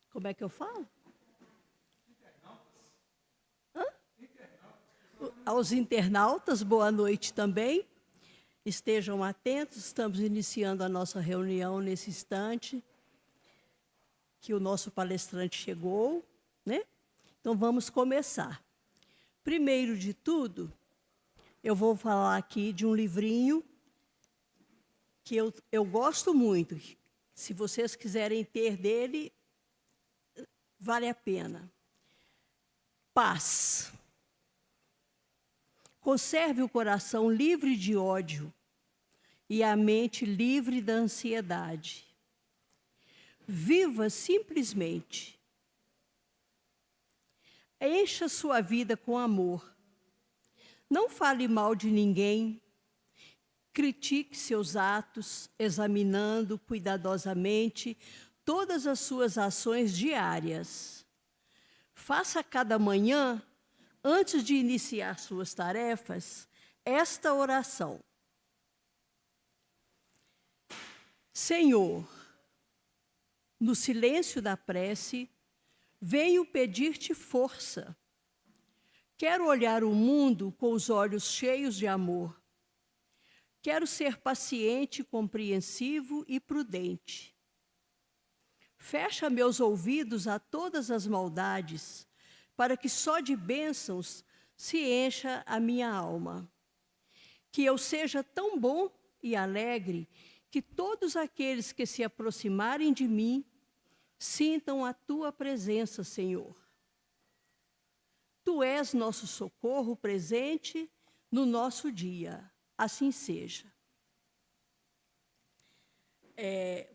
Como é que eu falo? Hã? Aos internautas, boa noite também. Estejam atentos, estamos iniciando a nossa reunião nesse instante, que o nosso palestrante chegou, né? Então, vamos começar. Primeiro de tudo, eu vou falar aqui de um livrinho que eu gosto muito. Se vocês quiserem ter dele, vale a pena. Paz. Conserve o coração livre de ódio e a mente livre da ansiedade. Viva simplesmente. Encha sua vida com amor. Não fale mal de ninguém. Critique seus atos, examinando cuidadosamente todas as suas ações diárias. Faça cada manhã, antes de iniciar suas tarefas, esta oração. Senhor, no silêncio da prece, venho pedir-te força. Quero olhar o mundo com os olhos cheios de amor. Quero ser paciente, compreensivo e prudente. Fecha meus ouvidos a todas as maldades, para que só de bênçãos se encha a minha alma. Que eu seja tão bom e alegre que todos aqueles que se aproximarem de mim sintam a tua presença, Senhor. Tu és nosso socorro presente no nosso dia. Assim seja.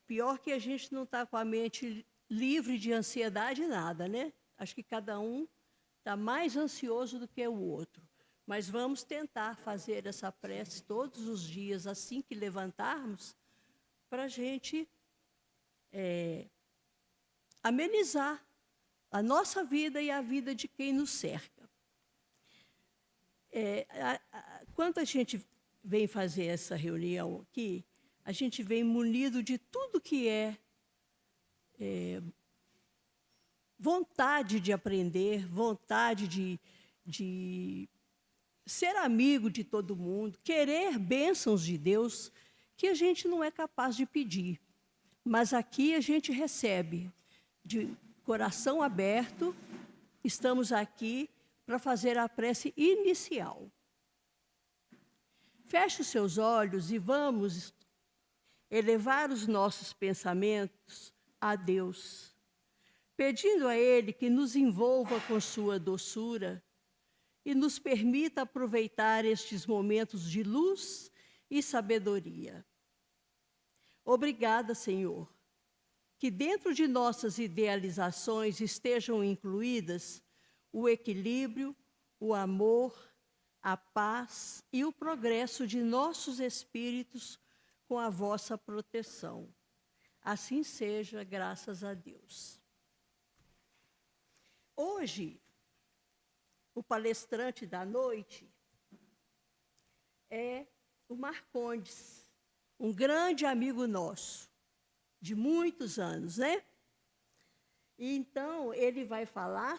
Pior que a gente não está com a mente livre de ansiedade, nada, né? Acho que cada um está mais ansioso do que o outro. Mas vamos tentar fazer essa prece todos os dias, assim que levantarmos, para a gente amenizar a nossa vida e a vida de quem nos cerca. Quando a gente vem fazer essa reunião aqui, a gente vem munido de tudo que é vontade de aprender, vontade de ser amigo de todo mundo, querer bênçãos de Deus que a gente não é capaz de pedir. Mas aqui a gente recebe de coração aberto, estamos aqui para fazer a prece inicial. Feche os seus olhos e vamos elevar os nossos pensamentos a Deus, pedindo a Ele que nos envolva com sua doçura e nos permita aproveitar estes momentos de luz e sabedoria. Obrigada, Senhor, que dentro de nossas idealizações estejam incluídas o equilíbrio, o amor, a paz e o progresso de nossos espíritos com a vossa proteção. Assim seja, graças a Deus. Hoje, o palestrante da noite é o Marcondes, um grande amigo nosso, de muitos anos, né? E então, ele vai falar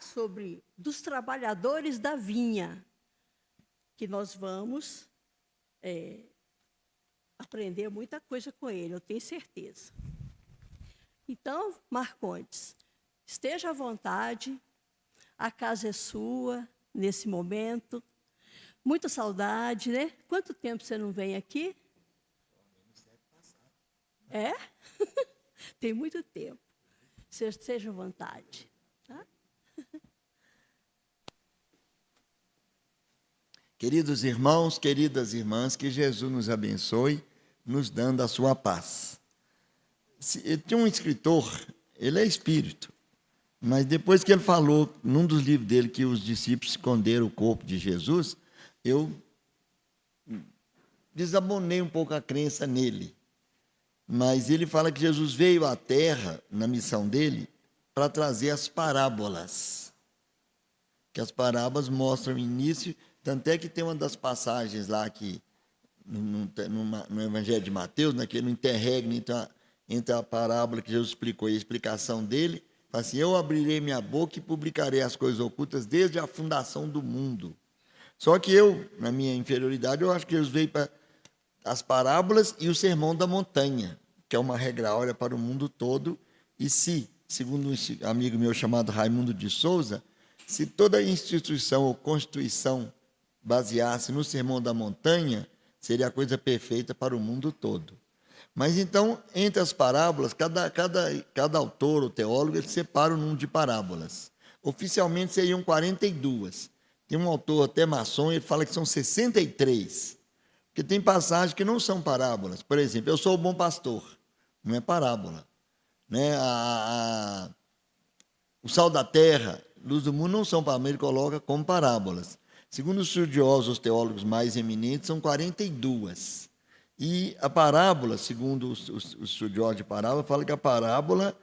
dos trabalhadores da vinha, que nós vamos aprender muita coisa com ele, eu tenho certeza. Então, Marcondes, esteja à vontade, a casa é sua nesse momento. Muita saudade, né? Quanto tempo você não vem aqui? É? Tem muito tempo. Seja à vontade. Tá? Queridos irmãos, queridas irmãs, que Jesus nos abençoe, nos dando a sua paz. Tinha um escritor, ele é espírito, mas depois que ele falou, num dos livros dele, que os discípulos esconderam o corpo de Jesus, eu desabonei um pouco a crença nele. Mas ele fala que Jesus veio à Terra, na missão dele, para trazer as parábolas. Que as parábolas mostram o início, tanto é que tem uma das passagens lá que, no Evangelho de Mateus, né, que no interregno, então, entre a parábola que Jesus explicou e a explicação dele. Fala assim: eu abrirei minha boca e publicarei as coisas ocultas desde a fundação do mundo. Só que eu, na minha inferioridade, eu acho que Jesus veio para as parábolas e o sermão da montanha, que é uma regra áurea para o mundo todo. E se, segundo um amigo meu chamado Raimundo de Souza, se toda instituição ou constituição baseasse no sermão da montanha, seria a coisa perfeita para o mundo todo. Mas então, entre as parábolas, cada autor ou teólogo ele separa o número de parábolas. Oficialmente seriam 42. Tem um autor até maçom, ele fala que são 63. Porque tem passagens que não são parábolas. Por exemplo, eu sou o bom pastor. Não é parábola. Né? O sal da terra, luz do mundo, não são parábolas, ele coloca como parábolas. Segundo os estudiosos, os teólogos mais eminentes, são 42. E a parábola, segundo os estudiosos de parábola, fala que a parábola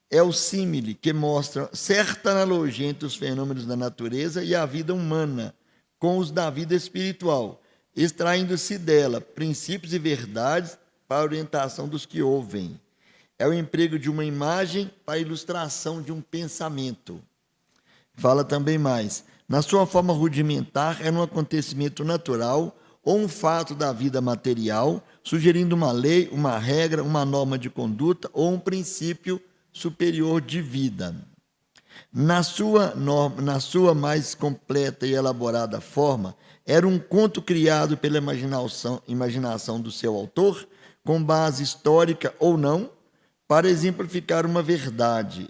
é o símile que mostra certa analogia entre os fenômenos da natureza e a vida humana com os da vida espiritual, extraindo-se dela princípios e verdades para a orientação dos que ouvem. É o emprego de uma imagem para a ilustração de um pensamento. Fala também mais: na sua forma rudimentar, é um acontecimento natural ou um fato da vida material, sugerindo uma lei, uma regra, uma norma de conduta ou um princípio superior de vida. Na sua mais completa e elaborada forma, era um conto criado pela imaginação do seu autor, com base histórica ou não, para exemplificar uma verdade.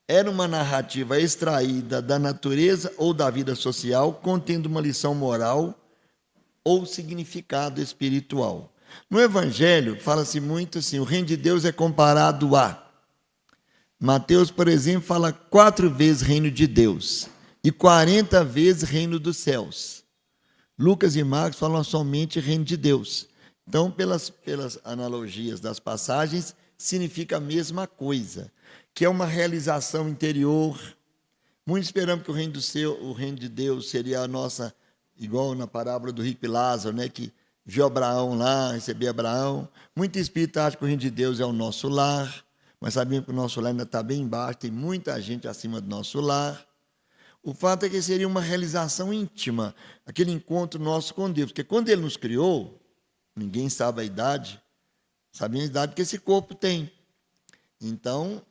Era uma narrativa extraída da natureza ou da vida social, contendo uma lição moral ou significado espiritual. No Evangelho, fala-se muito assim: o reino de Deus é comparado a... Mateus, por exemplo, fala 4 vezes reino de Deus e 40 vezes reino dos céus. Lucas e Marcos falam somente reino de Deus. Então, pelas analogias das passagens, significa a mesma coisa, que é uma realização interior. Muitos esperamos que o reino de Deus seria a nossa, igual na parábola do rico e Lázaro, né, que viu Abraão lá, recebeu Abraão. Muitos espíritos acham que o reino de Deus é o nosso lar, mas sabemos que o nosso lar ainda está bem embaixo, tem muita gente acima do nosso lar. O fato é que seria uma realização íntima, aquele encontro nosso com Deus, porque quando Ele nos criou, ninguém sabe a idade, sabia a idade que esse corpo tem. Então,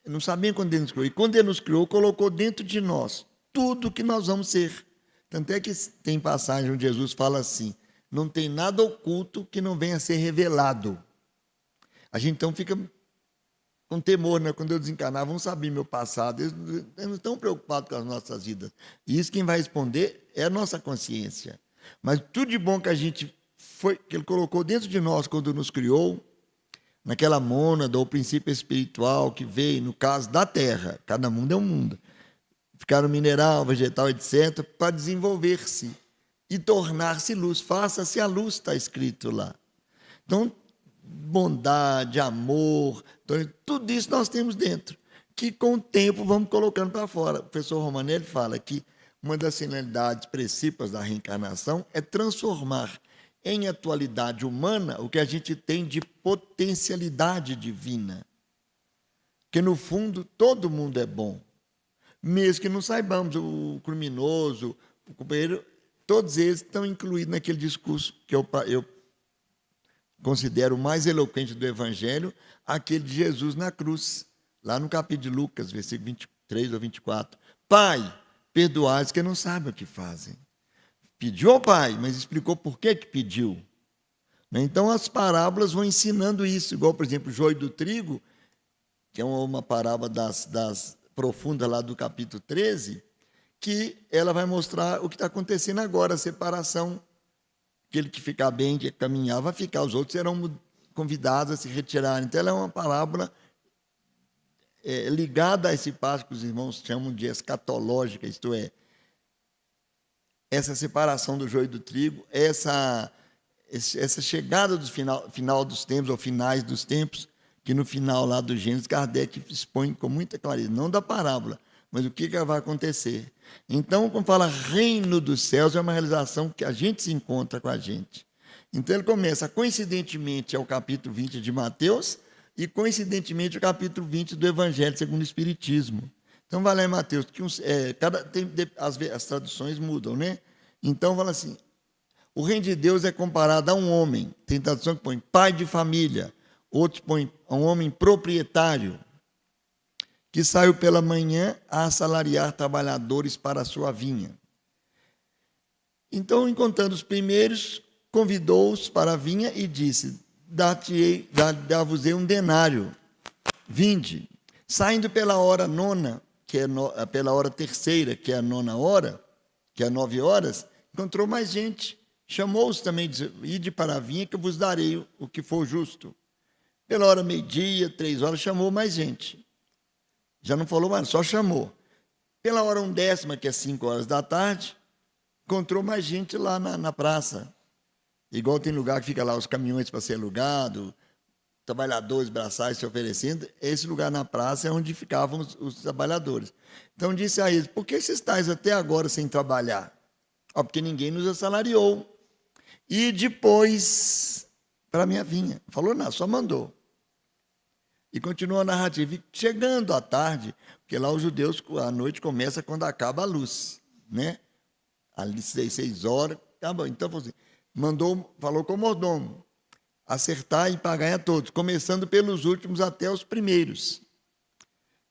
não sabia quando Ele nos criou. E quando Ele nos criou, colocou dentro de nós tudo que nós vamos ser. Tanto é que tem passagem onde Jesus fala assim: não tem nada oculto que não venha a ser revelado. A gente então fica com temor, né? Quando eu desencarnar, vão saber meu passado. Eles não estão preocupados com as nossas vidas. E isso quem vai responder é a nossa consciência. Mas tudo de bom que que Ele colocou dentro de nós quando nos criou, naquela mônada ou princípio espiritual que veio, no caso da Terra, cada mundo é um mundo, ficaram mineral, vegetal, etc., para desenvolver-se e tornar-se luz. Faça-se a luz, está escrito lá. Então, bondade, amor, tudo isso nós temos dentro, que com o tempo vamos colocando para fora. O professor Romanelli fala que uma das finalidades principais da reencarnação é transformar em atualidade humana o que a gente tem de potencialidade divina. Que, no fundo, todo mundo é bom. Mesmo que não saibamos, o criminoso, o companheiro, todos eles estão incluídos naquele discurso que eu considero o mais eloquente do Evangelho, aquele de Jesus na cruz, lá no capítulo de Lucas, versículo 23 ou 24. Pai, perdoai-os que não sabem o que fazem. Pediu ao Pai, mas explicou por que pediu. Então, as parábolas vão ensinando isso, igual, por exemplo, o joio do trigo, que é uma parábola das profundas lá do capítulo 13, que ela vai mostrar o que está acontecendo agora, a separação. Aquele que ficar bem, que caminhar, vai ficar, os outros serão convidados a se retirarem. Então, ela é uma parábola ligada a esse passo que os irmãos chamam de escatológica, isto é, essa separação do joio e do trigo, essa chegada do final dos tempos, ou finais dos tempos, que no final lá do Gênesis, Kardec expõe com muita clareza, não da parábola, mas o que vai acontecer. Então, quando fala reino dos céus, é uma realização que a gente se encontra com a gente. Então, ele começa, coincidentemente, ao capítulo 20 de Mateus, e, coincidentemente, o capítulo 20 do Evangelho segundo o Espiritismo. Então, vai lá em Mateus, que as traduções mudam, né? Então, fala assim, o reino de Deus é comparado a um homem, tem tradução que põe pai de família, outros põem a um homem proprietário, que saiu pela manhã a assalariar trabalhadores para a sua vinha. Então, encontrando os primeiros, convidou-os para a vinha e disse, dar-vos-ei um denário, vinde. Saindo pela hora nona, pela hora terceira, que é a nona hora, que é 9 horas, encontrou mais gente. Chamou-os também, disse, ide para a vinha que eu vos darei o que for justo. Pela hora meio-dia, 3 horas, chamou mais gente. Já não falou mais, só chamou. Pela hora 1/10, que é 5 horas da tarde, encontrou mais gente lá na praça. Igual tem lugar que fica lá os caminhões para ser alugado, trabalhadores braçais se oferecendo, esse lugar na praça é onde ficavam os trabalhadores. Então disse a eles, por que vocês estáis até agora sem trabalhar? Porque ninguém nos assalariou. E depois, para a minha vinha. Falou não, só mandou. E continua a narrativa. E chegando à tarde, porque lá os judeus, a noite começa quando acaba a luz, né? Ali 6 horas, acaba. Então, falou com o mordomo, acertar e pagar a todos, começando pelos últimos até os primeiros.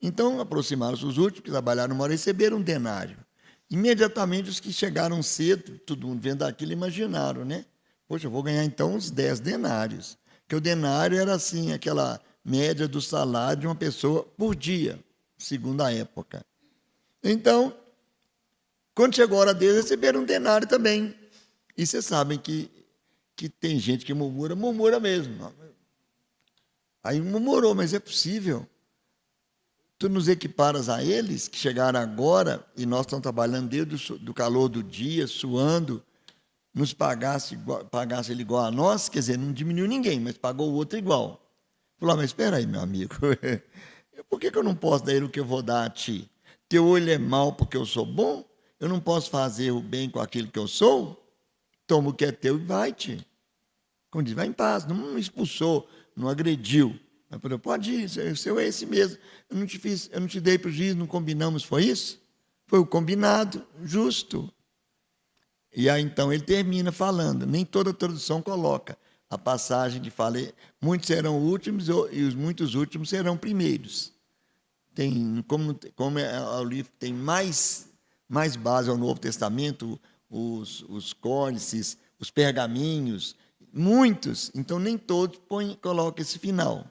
Então, aproximaram-se os últimos, que trabalharam uma hora, receberam um denário. Imediatamente, os que chegaram cedo, todo mundo vendo aquilo, imaginaram, né? Poxa, eu vou ganhar então uns 10 denários. Porque o denário era assim, aquela média do salário de uma pessoa por dia, segundo a época. Então, quando chegou a hora deles, receberam um denário também. E vocês sabem que tem gente que murmura mesmo. Aí murmurou, mas é possível. Tu nos equiparas a eles, que chegaram agora, e nós estamos trabalhando desde o calor do dia, suando, nos pagasse ele igual a nós, quer dizer, não diminuiu ninguém, mas pagou o outro igual. Falou, mas espera aí, meu amigo, por que eu não posso dar ele o que eu vou dar a ti? Teu olho é mau porque eu sou bom? Eu não posso fazer o bem com aquilo que eu sou? Toma o que é teu e vai-te. Como diz, vai em paz, não expulsou, não agrediu. Mas falou, pode ir, o seu é esse mesmo. Eu não te dei prejuízo, não combinamos, foi isso? Foi o combinado, justo. E aí então ele termina falando, nem toda tradução coloca a passagem que fala, muitos serão últimos e os muitos últimos serão primeiros. Como o livro tem mais base ao Novo Testamento, os códices, os pergaminhos, muitos, então nem todos colocam esse final,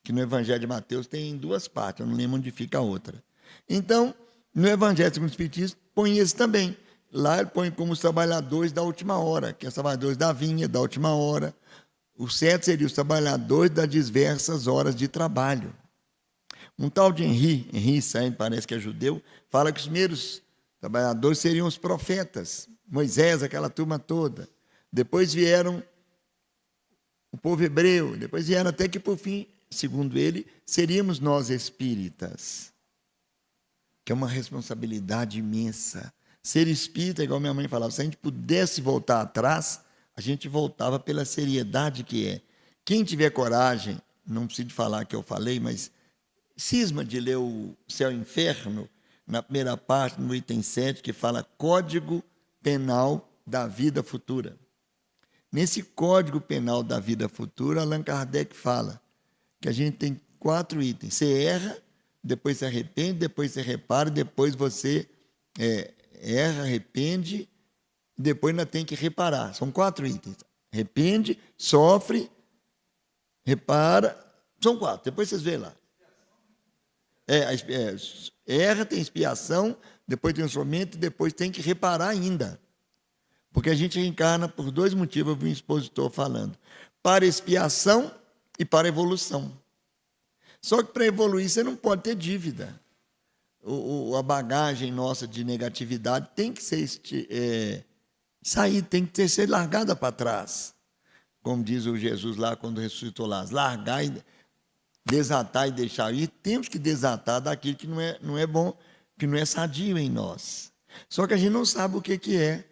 que no Evangelho de Mateus tem 2 partes, eu não lembro onde fica a outra. Então, no Evangelho segundo o Espiritismo, põe esse também. Lá ele põe como os trabalhadores da última hora, que é os trabalhadores da vinha, da última hora. O certo seria os trabalhadores das diversas horas de trabalho. Um tal de Henri Sain, parece que é judeu, fala que os primeiros trabalhadores seriam os profetas, Moisés, aquela turma toda. Depois vieram o povo hebreu, depois vieram até que, por fim, segundo ele, seríamos nós espíritas, que é uma responsabilidade imensa. Ser espírita, igual minha mãe falava, se a gente pudesse voltar atrás, a gente voltava pela seriedade que é. Quem tiver coragem, não preciso falar que eu falei, mas cisma de ler o Céu e Inferno, na primeira parte, no item 7, que fala Código Penal da Vida Futura. Nesse Código Penal da Vida Futura, Allan Kardec fala que a gente tem 4 itens. Você erra, depois se arrepende, depois você repara, depois você erra, arrepende, depois ainda tem que reparar. São 4 itens. Arrepende, sofre, repara, são 4. Depois vocês veem lá. Erra, tem expiação, depois tem o sofrimento, depois tem que reparar ainda. Porque a gente reencarna por 2 motivos, eu vi um expositor falando. Para expiação e para evolução. Só que para evoluir você não pode ter dívida. A bagagem nossa de negatividade tem que ser sair, tem que ser largada para trás. Como diz o Jesus lá quando ressuscitou lá, largar e desatar e deixar ir, temos que desatar daquilo que não é bom, que não é sadio em nós. Só que a gente não sabe o que é.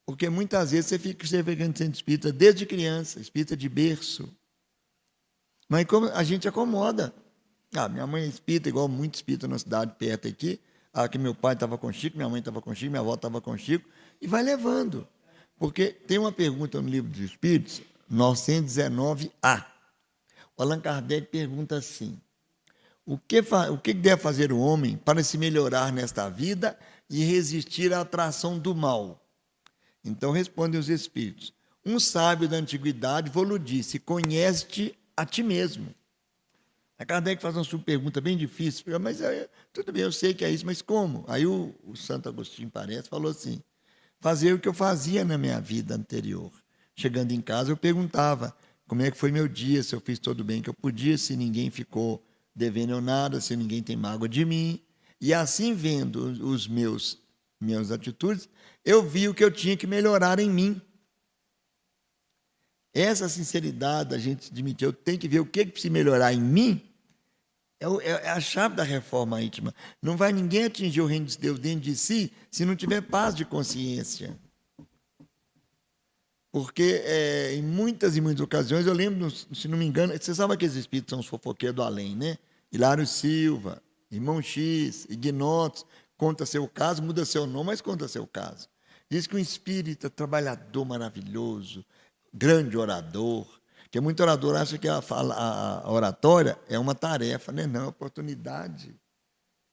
Porque muitas vezes você fica sendo espírita desde criança, espírita de berço. Mas como a gente acomoda. Ah, minha mãe é espírita, igual muito espírita na cidade perto aqui. Ah, que meu pai estava com Chico, minha mãe estava com Chico, minha avó estava com Chico. E vai levando. Porque tem uma pergunta no Livro dos Espíritos, 919A. O Allan Kardec pergunta assim: o que deve fazer o homem para se melhorar nesta vida e resistir à atração do mal? Então respondem os Espíritos: um sábio da antiguidade vos disse, conhece-te a ti mesmo. A Kardec faz uma pergunta bem difícil, mas tudo bem, eu sei que é isso, mas como? Aí o Santo Agostinho, parece, falou assim: fazer o que eu fazia na minha vida anterior. Chegando em casa, eu perguntava como é que foi meu dia, se eu fiz todo o bem que eu podia, se ninguém ficou devendo eu nada, se ninguém tem mágoa de mim. E assim, vendo os minhas atitudes, eu vi o que eu tinha que melhorar em mim. Essa sinceridade, a gente admitir, eu tenho que ver o que precisa melhorar em mim, é a chave da reforma íntima. Não vai ninguém atingir o reino de Deus dentro de si se não tiver paz de consciência. Porque em muitas e muitas ocasiões, eu lembro, se não me engano, você sabe aqueles espíritos são os fofoqueiros do além, né? Hilário Silva, Irmão X, Ignotos, conta seu caso, muda seu nome, mas conta seu caso. Diz que um espírita trabalhador maravilhoso, grande orador, que muito orador acha que a oratória é uma tarefa, né? Não, é uma oportunidade.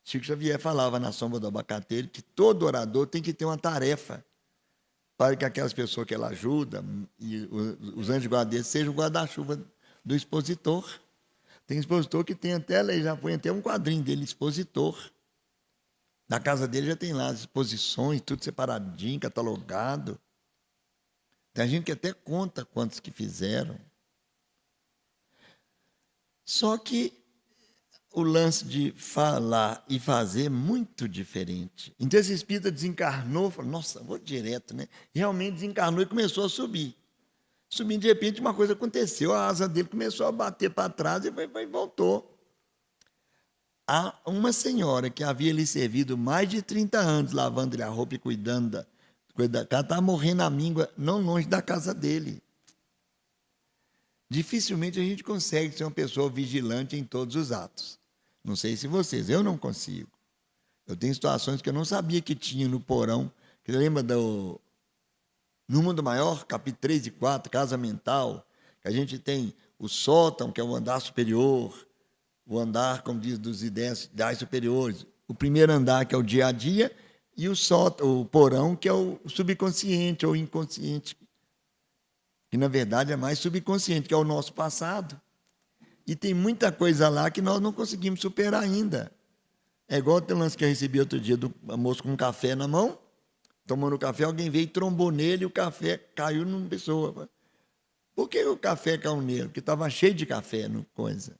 Chico Xavier falava na Sombra do Abacateiro que todo orador tem que ter uma tarefa para que aquelas pessoas que ela ajuda e os anjos guardeiros sejam o guarda-chuva do expositor. Tem expositor que tem até, já põe até um quadrinho dele, expositor. Na casa dele já tem lá as exposições, tudo separadinho, catalogado. Tem gente que até conta quantos que fizeram. Só que o lance de falar e fazer é muito diferente. Então esse espírita desencarnou, falou, nossa, vou direto, né? Realmente desencarnou e começou a subir. Subindo, de repente, uma coisa aconteceu, a asa dele começou a bater para trás e voltou. Há uma senhora que havia lhe servido mais de 30 anos, lavando-lhe a roupa e cuidando da coisa, ela estava morrendo à míngua, não longe da casa dele. Dificilmente a gente consegue ser uma pessoa vigilante em todos os atos. Não sei se vocês, eu não consigo. Eu tenho situações que eu não sabia que tinha no porão. Você lembra no Mundo Maior, capítulo 3 e 4, casa mental, que a gente tem o sótão, que é o andar superior, o andar, como diz, dos ideais superiores, o primeiro andar, que é o dia a dia, e o sótão, o porão, que é o subconsciente ou inconsciente, que na verdade é mais subconsciente, que é o nosso passado. E tem muita coisa lá que nós não conseguimos superar ainda. É igual o lance que eu recebi outro dia do moço com um café na mão, tomando café, alguém veio e trombou nele e o café caiu numa pessoa. Por que o café caiu nele? Porque estava cheio de café no coisa.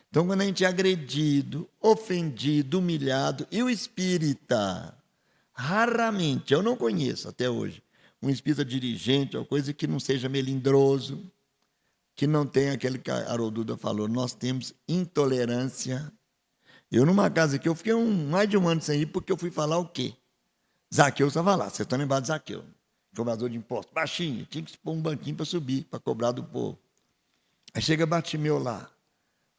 Então, quando a gente é agredido, ofendido, humilhado, e o espírita, raramente, eu não conheço até hoje, um espírita dirigente ou coisa que não seja melindroso, que não tenha aquele que a Harolduda falou, nós temos intolerância. Eu, numa casa que eu fiquei mais de um ano sem ir, porque eu fui falar o quê? Zaqueu estava lá, vocês estão lembrados de Zaqueu, cobrador de impostos, baixinho, tinha que pôr um banquinho para subir, para cobrar do povo. Aí chega Bartimeu lá,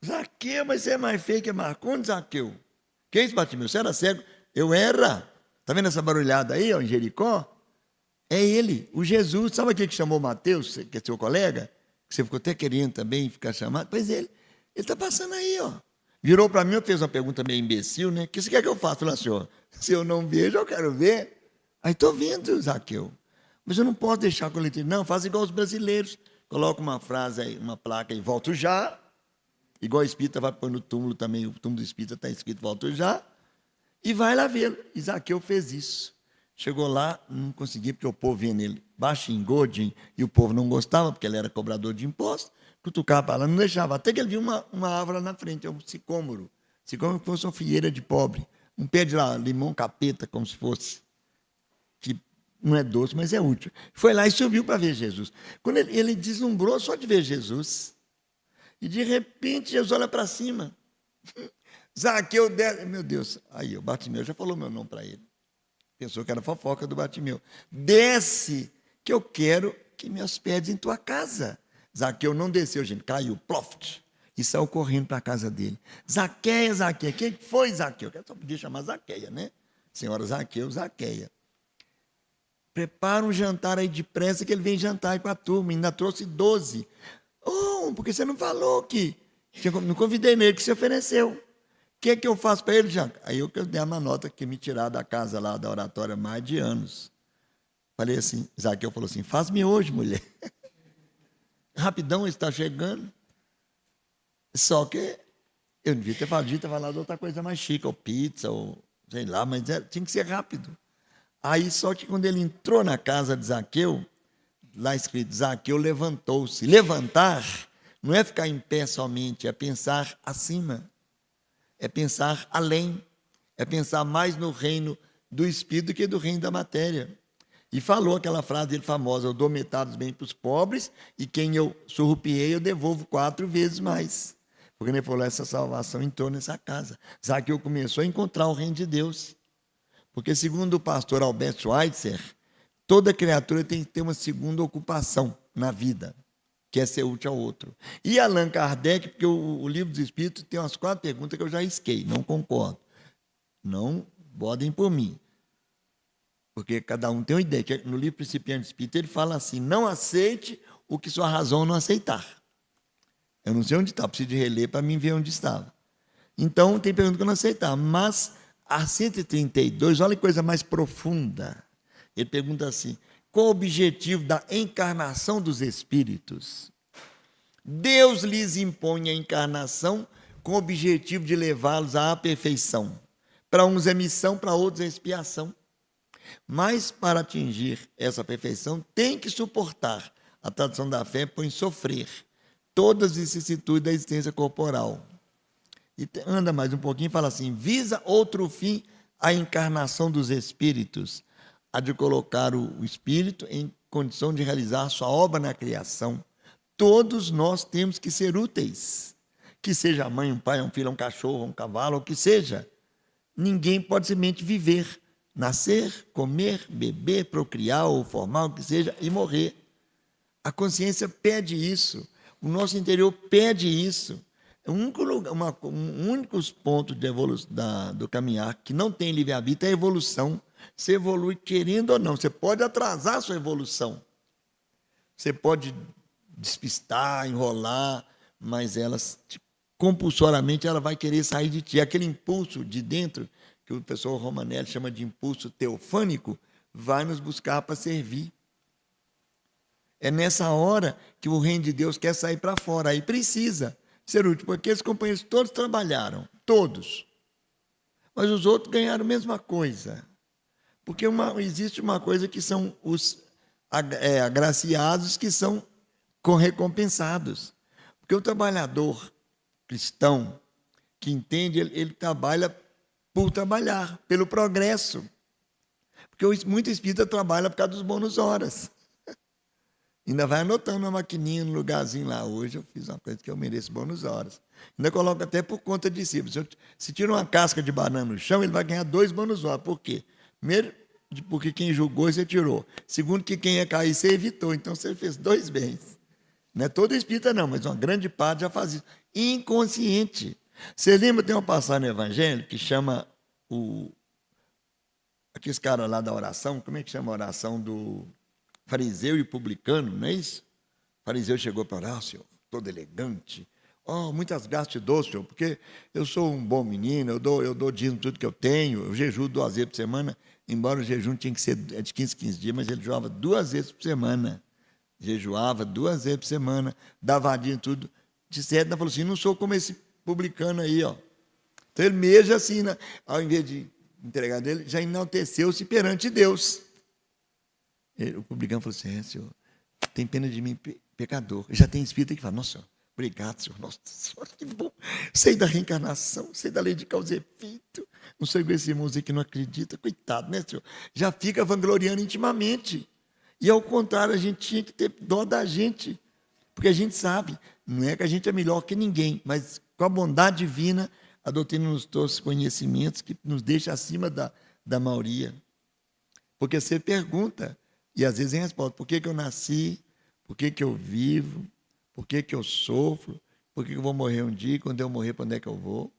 Zaqueu, mas você é mais feio que Marcondes, Zaqueu. Que isso, Bartimeu? Você era cego? Eu era. Está vendo essa barulhada aí, ó, em Jericó? É ele, o Jesus. Sabe aquele que chamou Mateus, que é seu colega? Que você ficou até querendo também ficar chamado? Pois ele está passando aí, ó. Virou para mim, fez uma pergunta meio imbecil, né? O que você quer que eu faça? Falei, senhor, se eu não vejo, eu quero ver. Aí estou vendo, Zaqueu. Mas eu não posso deixar coletivo. Não, faz igual os brasileiros. Coloca uma frase aí, uma placa aí, volto já. Igual o espírita vai pôr no túmulo também, o túmulo do espírita está escrito, volto já. E vai lá vê-lo. E Zaqueu fez isso. Chegou lá, não conseguia, porque o povo vinha nele baixinho, gordinho, e o povo não gostava, porque ele era cobrador de impostos. Cutucava para lá, não deixava. Até que ele viu uma árvore lá na frente, um sicômoro. Sicômoro que fosse uma figueira de pobre. Um pé de lá, limão capeta, como se fosse. Que não é doce, mas é útil. Foi lá e subiu para ver Jesus. Quando ele deslumbrou só de ver Jesus. E de repente Jesus olha para cima. Zaqueu desce. Meu Deus, aí o Bartimeu já falou meu nome para ele. Pensou que era fofoca do Bartimeu. Desce, que eu quero que me hospedes em tua casa. Zaqueu não desceu, gente, caiu, ploft. e saiu correndo para a casa dele. Zaqueia, Zaqueia. Quem foi Zaqueu? Eu só podia chamar Zaqueia, né? Senhora Zaqueu, Zaqueia. Prepara um jantar aí depressa que ele vem jantar aí com a turma. Ainda trouxe 12. Oh, porque você não falou que... Não convidei nele, que se ofereceu. O que é que eu faço para ele, Jean? Aí eu dei uma nota que me tiraram da casa lá, da oratória, mais de anos. Falei assim, Zaqueu falou assim, faz-me hoje, mulher. Rapidão, ele está chegando. Só que eu devia ter falado outra coisa mais chique, ou pizza, ou sei lá, mas tinha que ser rápido. Aí, só que quando ele entrou na casa de Zaqueu, lá escrito, Zaqueu levantou-se. Levantar não é ficar em pé somente, é pensar acima, é pensar além, é pensar mais no reino do Espírito do que do reino da matéria. E falou aquela frase dele famosa, eu dou metade dos bens para os pobres, e quem eu surrupiei, eu devolvo 4 vezes mais. Porque ele falou, essa salvação entrou nessa casa. Zaqueu começou a encontrar o reino de Deus. Porque, segundo o pastor Albert Schweitzer, toda criatura tem que ter uma segunda ocupação na vida, que é ser útil ao outro. E Allan Kardec, porque o Livro dos Espíritos tem umas 4 perguntas que eu já risquei, não concordo. Não bodem por mim. Porque cada um tem uma ideia. No livro Principiante Espírita, ele fala assim, não aceite o que sua razão não aceitar. Eu não sei onde está, preciso de reler para mim ver onde estava. Então, tem pergunta que eu não aceitar. Mas, a 132, olha que coisa mais profunda. Ele pergunta assim, qual o objetivo da encarnação dos espíritos? Deus lhes impõe a encarnação com o objetivo de levá-los à perfeição. Para uns é missão, para outros é expiação. Mas, para atingir essa perfeição, tem que suportar. A tradução da fé põe sofrer todas as vicissitudes da existência corporal. E anda mais um pouquinho e fala assim, visa outro fim a encarnação dos espíritos, a de colocar o espírito em condição de realizar sua obra na criação. Todos nós temos que ser úteis, que seja a mãe, um pai, um filho, um cachorro, um cavalo, o que seja. Ninguém pode simplesmente viver, nascer, comer, beber, procriar ou formar, o que seja, e morrer. A consciência pede isso, o nosso interior pede isso. Um único ponto de evolução, do caminhar que não tem livre-arbítrio é a evolução. Você evolui querendo ou não. Você pode atrasar a sua evolução. Você pode despistar, enrolar, mas compulsoriamente ela vai querer sair de ti. Aquele impulso de dentro, que o professor Romanelli chama de impulso teofânico, vai nos buscar para servir. É nessa hora que o reino de Deus quer sair para fora. Aí precisa ser útil, porque os companheiros todos trabalharam, todos. Mas os outros ganharam a mesma coisa. Porque existe uma coisa que são os agraciados, que são recompensados. Porque o trabalhador cristão, que entende, ele trabalha por trabalhar, pelo progresso. Porque muito espírita trabalha por causa dos bônus horas. Ainda vai anotando uma maquininha no lugarzinho lá. Hoje eu fiz uma coisa que eu mereço bônus horas. Ainda coloco até por conta de si. Se tira uma casca de banana no chão, ele vai ganhar 2 bônus horas. Por quê? Primeiro, porque quem julgou, você tirou. Segundo, que quem ia cair, você evitou. Então, você fez 2 bens. Não é todo espírita, não, mas uma grande parte já faz isso. Inconsciente. Você lembra, tem uma passagem no Evangelho que chama aqueles caras lá da oração, como é que chama a oração do fariseu e publicano, não é isso? O fariseu chegou para orar, Senhor, todo elegante. Oh, muitas graças te dou, Senhor, porque eu sou um bom menino, eu dou dízimo tudo que eu tenho, eu jejuo 2 vezes por semana, embora o jejum tinha que ser de 15 dias, mas ele jejuava 2 vezes por semana. Jejuava 2 vezes por semana, dava dízimo tudo. De certo, ele falou assim, não sou como esse publicano aí, ó. Então ele mesmo assim, né, ao invés de entregar dele, já enalteceu-se perante Deus. O publicano falou assim, Senhor, tem pena de mim, pecador. Já tem espírito que fala, nossa, Senhor, obrigado, Senhor, nossa, Senhor, que bom. Sei da reencarnação, sei da lei de causa e efeito. Não sei esse irmãozinho que não acredita, coitado, né, Senhor? Já fica vangloriando intimamente. E ao contrário, a gente tinha que ter dó da gente, porque a gente sabe, não é que a gente é melhor que ninguém, mas com a bondade divina, a doutrina nos trouxe conhecimentos que nos deixa acima da maioria. Porque você pergunta, e às vezes em resposta, por que eu nasci, por que eu vivo, por que eu sofro, Por que eu vou morrer um dia? Quando eu morrer, para onde é que eu vou?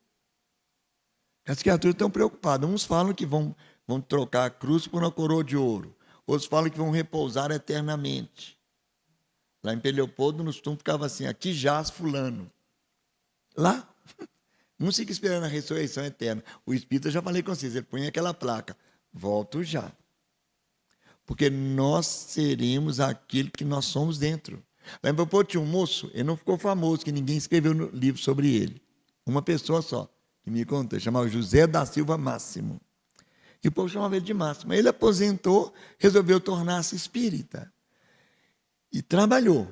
As criaturas estão preocupadas. Uns falam que vão trocar a cruz por uma coroa de ouro. Outros falam que vão repousar eternamente. Lá em Leopoldo, nos túmulos, ficava assim, aqui jaz fulano. Lá, não fica esperando a ressurreição eterna. O Espírito, eu já falei com vocês, ele põe aquela placa, volto já. Porque nós seremos aquilo que nós somos dentro. Lá em Leopoldo tinha um moço, ele não ficou famoso, que ninguém escreveu no livro sobre ele. Uma pessoa só, que me contou, chamava José da Silva Máximo. E o povo chamava ele de Máximo. Ele aposentou, resolveu tornar-se espírita. E trabalhou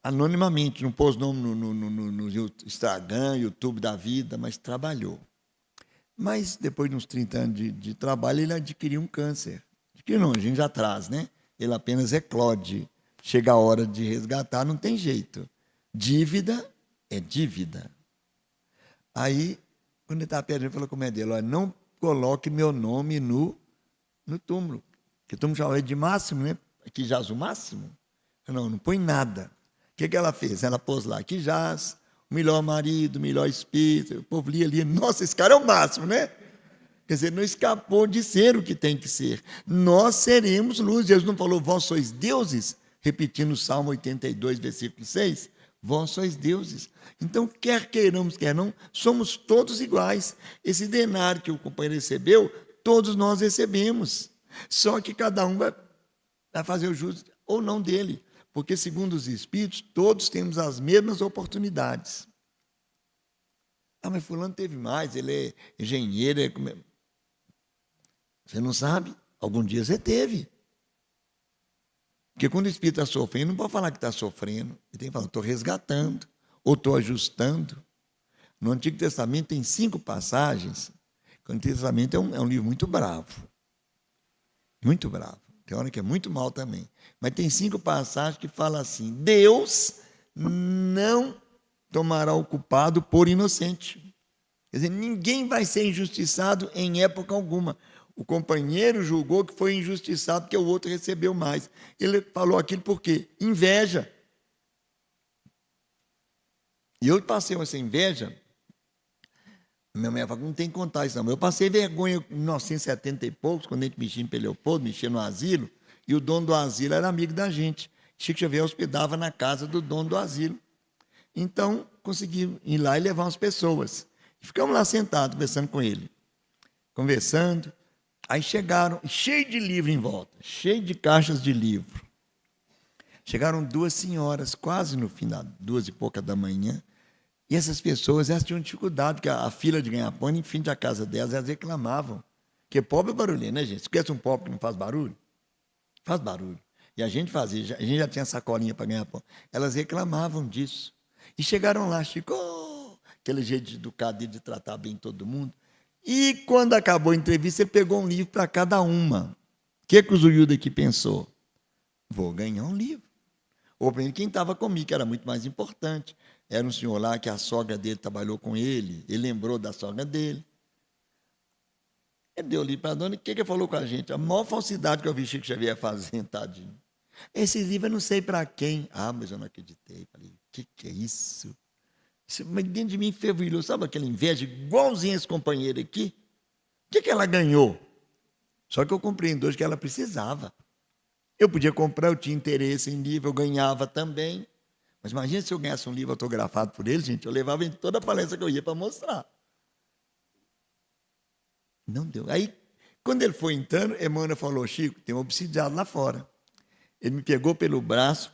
anonimamente, não pôs nome no Instagram, YouTube da vida, mas trabalhou. Mas depois de uns 30 anos de trabalho, ele adquiriu um câncer. Adquiriu não, a gente já traz, né? Ele apenas eclode. Chega a hora de resgatar, não tem jeito. Dívida é dívida. Aí, quando ele estava perto, ele falou com o médico dele, olha, não coloque meu nome no túmulo. Porque o túmulo chamava de Máximo, né? Aqui jaz o Máximo. Não põe nada. O que ela fez? Ela pôs lá, aqui jaz o melhor marido, o melhor espírito. O povo lia ali, nossa, esse cara é o máximo, né? Quer dizer, não escapou de ser o que tem que ser. Nós seremos luz. Jesus não falou, vós sois deuses? Repetindo o Salmo 82, versículo 6. Vós sois deuses. Então, quer queiramos, quer não, somos todos iguais. Esse denário que o companheiro recebeu, todos nós recebemos. Só que cada um vai fazer o justo ou não dele. Porque, segundo os Espíritos, todos temos as mesmas oportunidades. Ah, mas fulano teve mais, ele é engenheiro. Você não sabe? Algum dia você teve. Porque quando o Espírito está sofrendo, não pode falar que está sofrendo. Ele tem que falar, estou resgatando, ou estou ajustando. No Antigo Testamento tem 5 passagens. O Antigo Testamento é um livro muito bravo. Muito bravo. Tem hora que é muito mal também. Mas tem 5 passagens que falam assim, Deus não tomará o culpado por inocente. Quer dizer, ninguém vai ser injustiçado em época alguma. O companheiro julgou que foi injustiçado porque o outro recebeu mais. Ele falou aquilo por quê? Inveja. E eu passei essa inveja. Minha mãe falou, não tem que contar isso não. Eu passei vergonha em 1970 e poucos, quando a gente mexia em Leopoldo, mexia no asilo, e o dono do asilo era amigo da gente. Chico Xavier hospedava na casa do dono do asilo. Então, consegui ir lá e levar umas pessoas. E ficamos lá sentados, conversando com ele. Conversando. Aí chegaram, cheio de livro em volta, cheio de caixas de livro. Chegaram 2 senhoras, quase no fim, 2 e pouca da manhã, e essas pessoas, elas tinham dificuldade, porque a fila de ganhar pão, em frente à casa delas, elas reclamavam. Porque pobre é barulhento, né, gente? Você conhece um pobre que não faz barulho? Faz barulho. E a gente fazia, a gente já tinha sacolinha para ganhar pão. Elas reclamavam disso. E chegaram lá, Chico, aquele jeito de educar, de tratar bem todo mundo. E quando acabou a entrevista, ele pegou um livro para cada uma. O que o Zuildo aqui pensou? Vou ganhar um livro. Ou quem estava comigo, que era muito mais importante. Era um senhor lá que a sogra dele trabalhou com ele. Ele lembrou da sogra dele. Ele deu o livro para a dona. E o que ele falou com a gente? A maior falsidade que eu vi Chico Xavier fazendo, tadinho. Esse livro eu não sei para quem. Ah, mas eu não acreditei. Falei, o que é isso? Mas dentro de mim fervilhou, sabe aquela inveja, igualzinho esse companheiro aqui? O que ela ganhou? Só que eu compreendo hoje que ela precisava. Eu podia comprar, eu tinha interesse em livro, eu ganhava também. Mas imagina se eu ganhasse um livro autografado por ele, gente, eu levava em toda a palestra que eu ia para mostrar. Não deu. Aí, quando ele foi entrando, Emmanuel falou, Chico, tem um obsidiado lá fora. Ele me pegou pelo braço,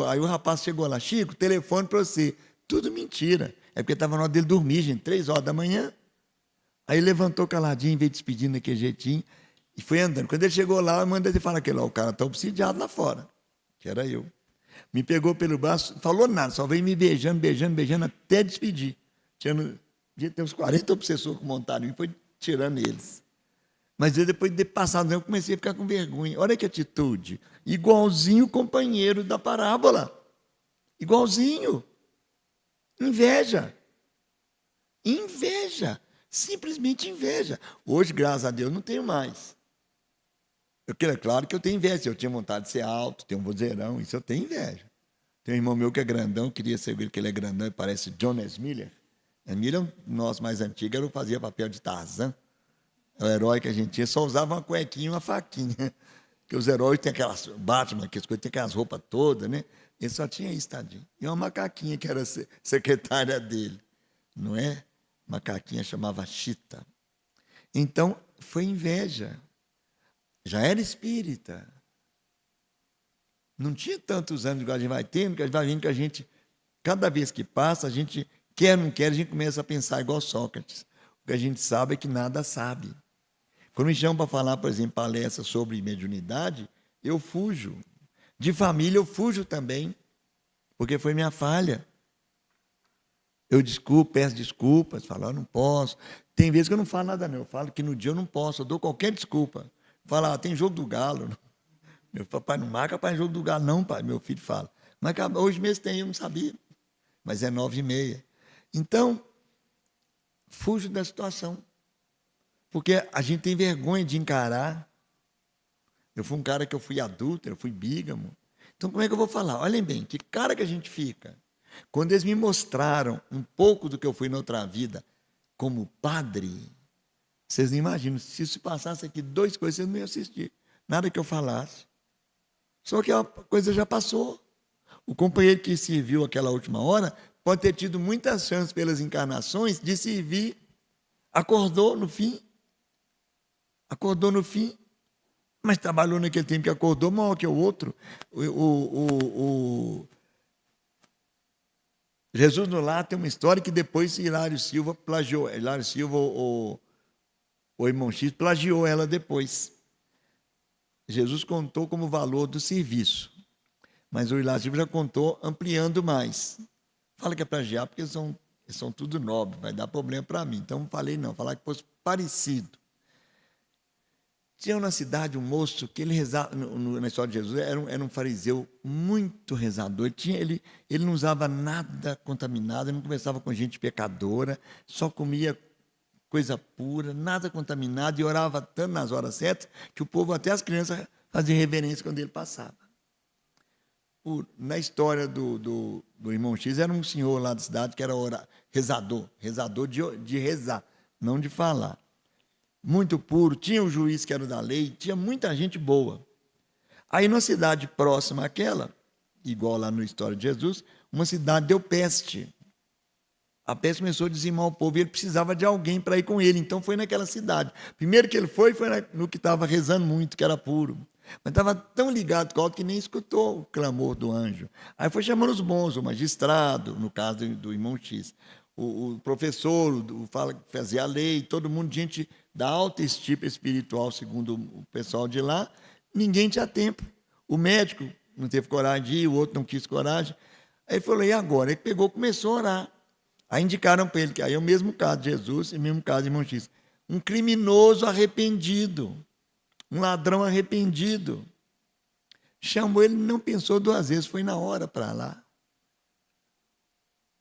aí o rapaz chegou lá, Chico, telefone para você. Tudo mentira. É porque estava na hora dele dormir, gente, 3 horas da manhã. Aí ele levantou caladinho, veio despedindo daquele jeitinho e foi andando. Quando ele chegou lá, eu mandei ele falar aquilo, o cara está obsidiado lá fora, que era eu. Me pegou pelo braço, falou nada, só veio me beijando, até despedir. Devia ter uns 40 obsessores que montaram e foi tirando eles. Mas depois de passar, eu comecei a ficar com vergonha. Olha que atitude. Igualzinho o companheiro da parábola. Igualzinho. Inveja. Inveja. Simplesmente inveja. Hoje, graças a Deus, não tenho mais. É claro que eu tenho inveja. Eu tinha vontade de ser alto, ter um vozeirão, isso eu tenho inveja. Tem um irmão meu que é grandão, queria ser ele, que ele é grandão e parece John S. Miller. Miller, nosso mais antigo, ele fazia papel de Tarzan. É o herói que a gente tinha, só usava uma cuequinha e uma faquinha. Porque os heróis têm aquelas, Batman, que as coisas, tem aquelas roupas todas, né? Ele só tinha isso, tadinho. E uma macaquinha que era secretária dele, não é? Macaquinha chamava Chita. Então, foi inveja. Já era espírita. Não tinha tantos anos igual a gente vai tendo, que a gente vai vendo que a gente, cada vez que passa, a gente quer ou não quer, a gente começa a pensar igual Sócrates. O que a gente sabe é que nada sabe. Quando me chamam para falar, por exemplo, palestra sobre mediunidade, eu fujo. De família eu fujo também, porque foi minha falha. Eu peço desculpas, falo, eu não posso. Tem vezes que eu não falo nada, não. Eu falo que no dia eu não posso, eu dou qualquer desculpa. Falo, tem jogo do Galo. Meu papai não marca para jogo do Galo, não, pai. Meu filho fala. Mas hoje mesmo tem, eu não sabia. Mas é 9h30. Então, fujo da situação. Porque a gente tem vergonha de encarar. Eu fui um cara que eu fui adúltero, eu fui bígamo. Então, como é que eu vou falar? Olhem bem, que cara que a gente fica. Quando eles me mostraram um pouco do que eu fui na outra vida como padre, vocês não imaginam, se isso passasse aqui 2 coisas, vocês não iam assistir. Nada que eu falasse. Só que a coisa já passou. O companheiro que serviu aquela última hora pode ter tido muitas chances pelas encarnações de servir. Acordou no fim. Mas trabalhou naquele tempo que acordou maior que o outro. Jesus no Lar tem uma história que depois Hilário Silva plagiou. Hilário Silva, o irmão X, plagiou ela depois. Jesus contou como valor do serviço. Mas o Hilário Silva já contou ampliando mais. Fala que é plagiar porque eles são tudo nobres, vai dar problema para mim. Então não falei não, falar que fosse parecido. Tinha na cidade um moço que ele rezava, na história de Jesus, era um fariseu muito rezador. Ele não usava nada contaminado, ele não conversava com gente pecadora, só comia coisa pura, nada contaminado, e orava tanto nas horas certas que o povo, até as crianças, faziam reverência quando ele passava. Na história do irmão X, era um senhor lá da cidade que era rezador de rezar, não de falar. Muito puro, tinha o juiz que era da lei, tinha muita gente boa. Aí, numa cidade próxima àquela, igual lá na história de Jesus, uma cidade deu peste. A peste começou a dizimar o povo e ele precisava de alguém para ir com ele. Então, foi naquela cidade. Primeiro que ele foi no que estava rezando muito, que era puro. Mas estava tão ligado com o alto que nem escutou o clamor do anjo. Aí foi chamando os bons, o magistrado, no caso do irmão X, o professor, que fazia a lei, todo mundo, gente da alta estirpe espiritual, segundo o pessoal de lá. Ninguém tinha tempo. O médico não teve coragem de ir, o outro não quis coragem. Aí ele falou, e agora? Ele pegou e começou a orar. Aí indicaram para ele, que aí é o mesmo caso de Jesus e o mesmo caso de irmão X. Um criminoso arrependido, um ladrão arrependido. Chamou ele, não pensou 2 vezes, foi na hora para lá.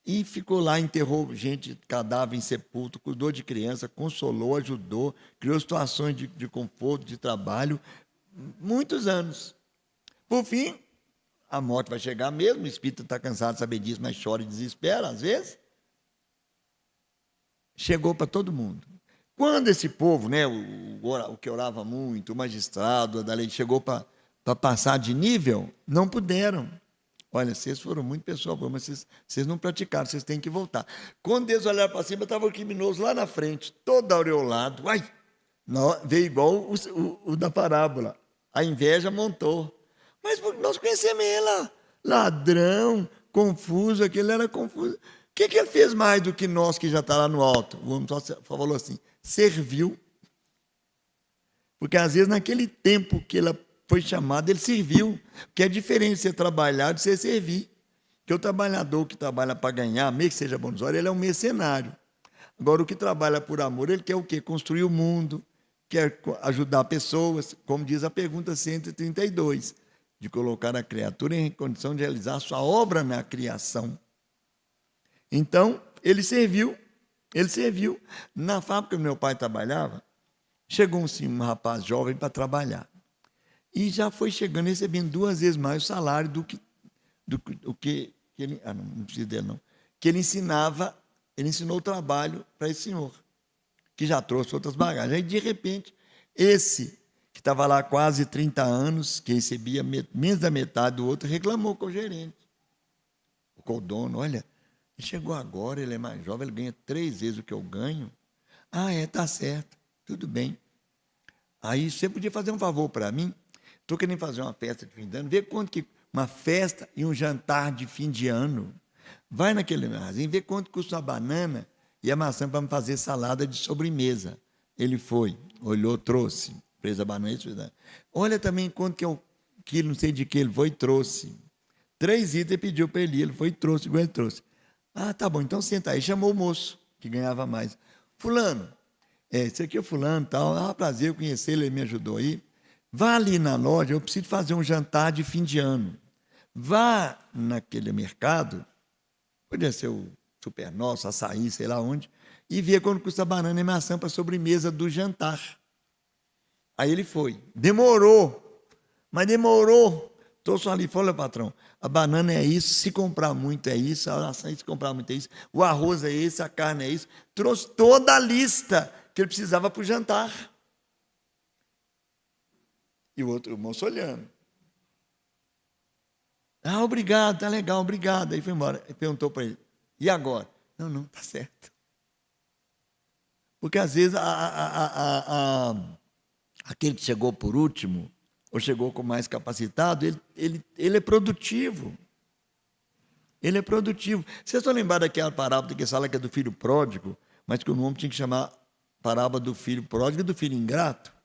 E ficou lá, enterrou gente, cadáver em sepulcro, cuidou de criança, consolou, ajudou, criou situações de conforto, de trabalho, muitos anos. Por fim, a morte vai chegar mesmo, o espírito está cansado de saber disso, mas chora e desespera, às vezes. Chegou para todo mundo. Quando esse povo, né, o que orava muito, o magistrado da lei, chegou para passar de nível, não puderam. Olha, vocês foram muito pessoal boa, mas vocês não praticaram, vocês têm que voltar. Quando eles olharam para cima, estava o criminoso lá na frente, todo aureolado. Ai, não, veio igual o da parábola. A inveja montou. Mas nós conhecemos ele, ladrão, confuso, aquele era confuso. O que ele fez mais do que nós que já está lá no alto? O homem só falou assim, serviu. Porque às vezes naquele tempo que ele foi chamado, ele serviu. Porque é diferente você trabalhar de você servir. Porque o trabalhador que trabalha para ganhar, mesmo que seja bonusório, ele é um mercenário. Agora, o que trabalha por amor, ele quer o quê? Construir o mundo, quer ajudar pessoas, como diz a pergunta 132, de colocar a criatura em condição de realizar a sua obra na criação. Então, ele serviu. Na fábrica que meu pai trabalhava, chegou um rapaz jovem para trabalhar. E já foi chegando, recebendo 2 vezes mais o salário o que ele... não precisa dele, não. Que ele ensinava, ele ensinou o trabalho para esse senhor, que já trouxe outras bagagens. Aí, de repente, esse que estava lá há quase 30 anos, que recebia menos da metade do outro, reclamou com o gerente, com o dono. Olha, ele chegou agora, ele é mais jovem, ele ganha 3 vezes o que eu ganho. Ah, tá certo, tudo bem. Aí você podia fazer um favor para mim? Estou querendo fazer uma festa de fim de ano, vê quanto que uma festa e um jantar de fim de ano. Vai naquele armazém, vê quanto custa a banana e a maçã para me fazer salada de sobremesa. Ele foi, olhou, trouxe, fez a banana. Olha também quanto que é o quilo, não sei de que, ele foi e trouxe. 3 itens pediu para ele foi e trouxe, igual ele trouxe. Ah, tá bom, então senta aí. Chamou o moço, que ganhava mais. Fulano, esse aqui é o fulano, tal. Prazer, eu conheci ele me ajudou aí. Vá ali na loja, eu preciso fazer um jantar de fim de ano. Vá naquele mercado, podia ser o Super Nosso, Açaí, sei lá onde, e vê quanto custa banana e maçã para a sobremesa do jantar. Aí ele foi. Demorou, mas demorou. Estou só ali, falei, patrão, a banana é isso, se comprar muito é isso, a maçã se comprar muito é isso, o arroz é esse, a carne é isso. Trouxe toda a lista que ele precisava para o jantar. E o outro moço olhando. Ah, obrigado, tá legal, obrigado. Aí foi embora. Ele perguntou para ele, e agora? Não, tá certo. Porque às vezes aquele que chegou por último, ou chegou com mais capacitado, ele é produtivo. Ele é produtivo. Vocês estão lembrados daquela parábola que fala que é do filho pródigo, mas que o nome tinha que chamar parábola do filho pródigo e do filho ingrato?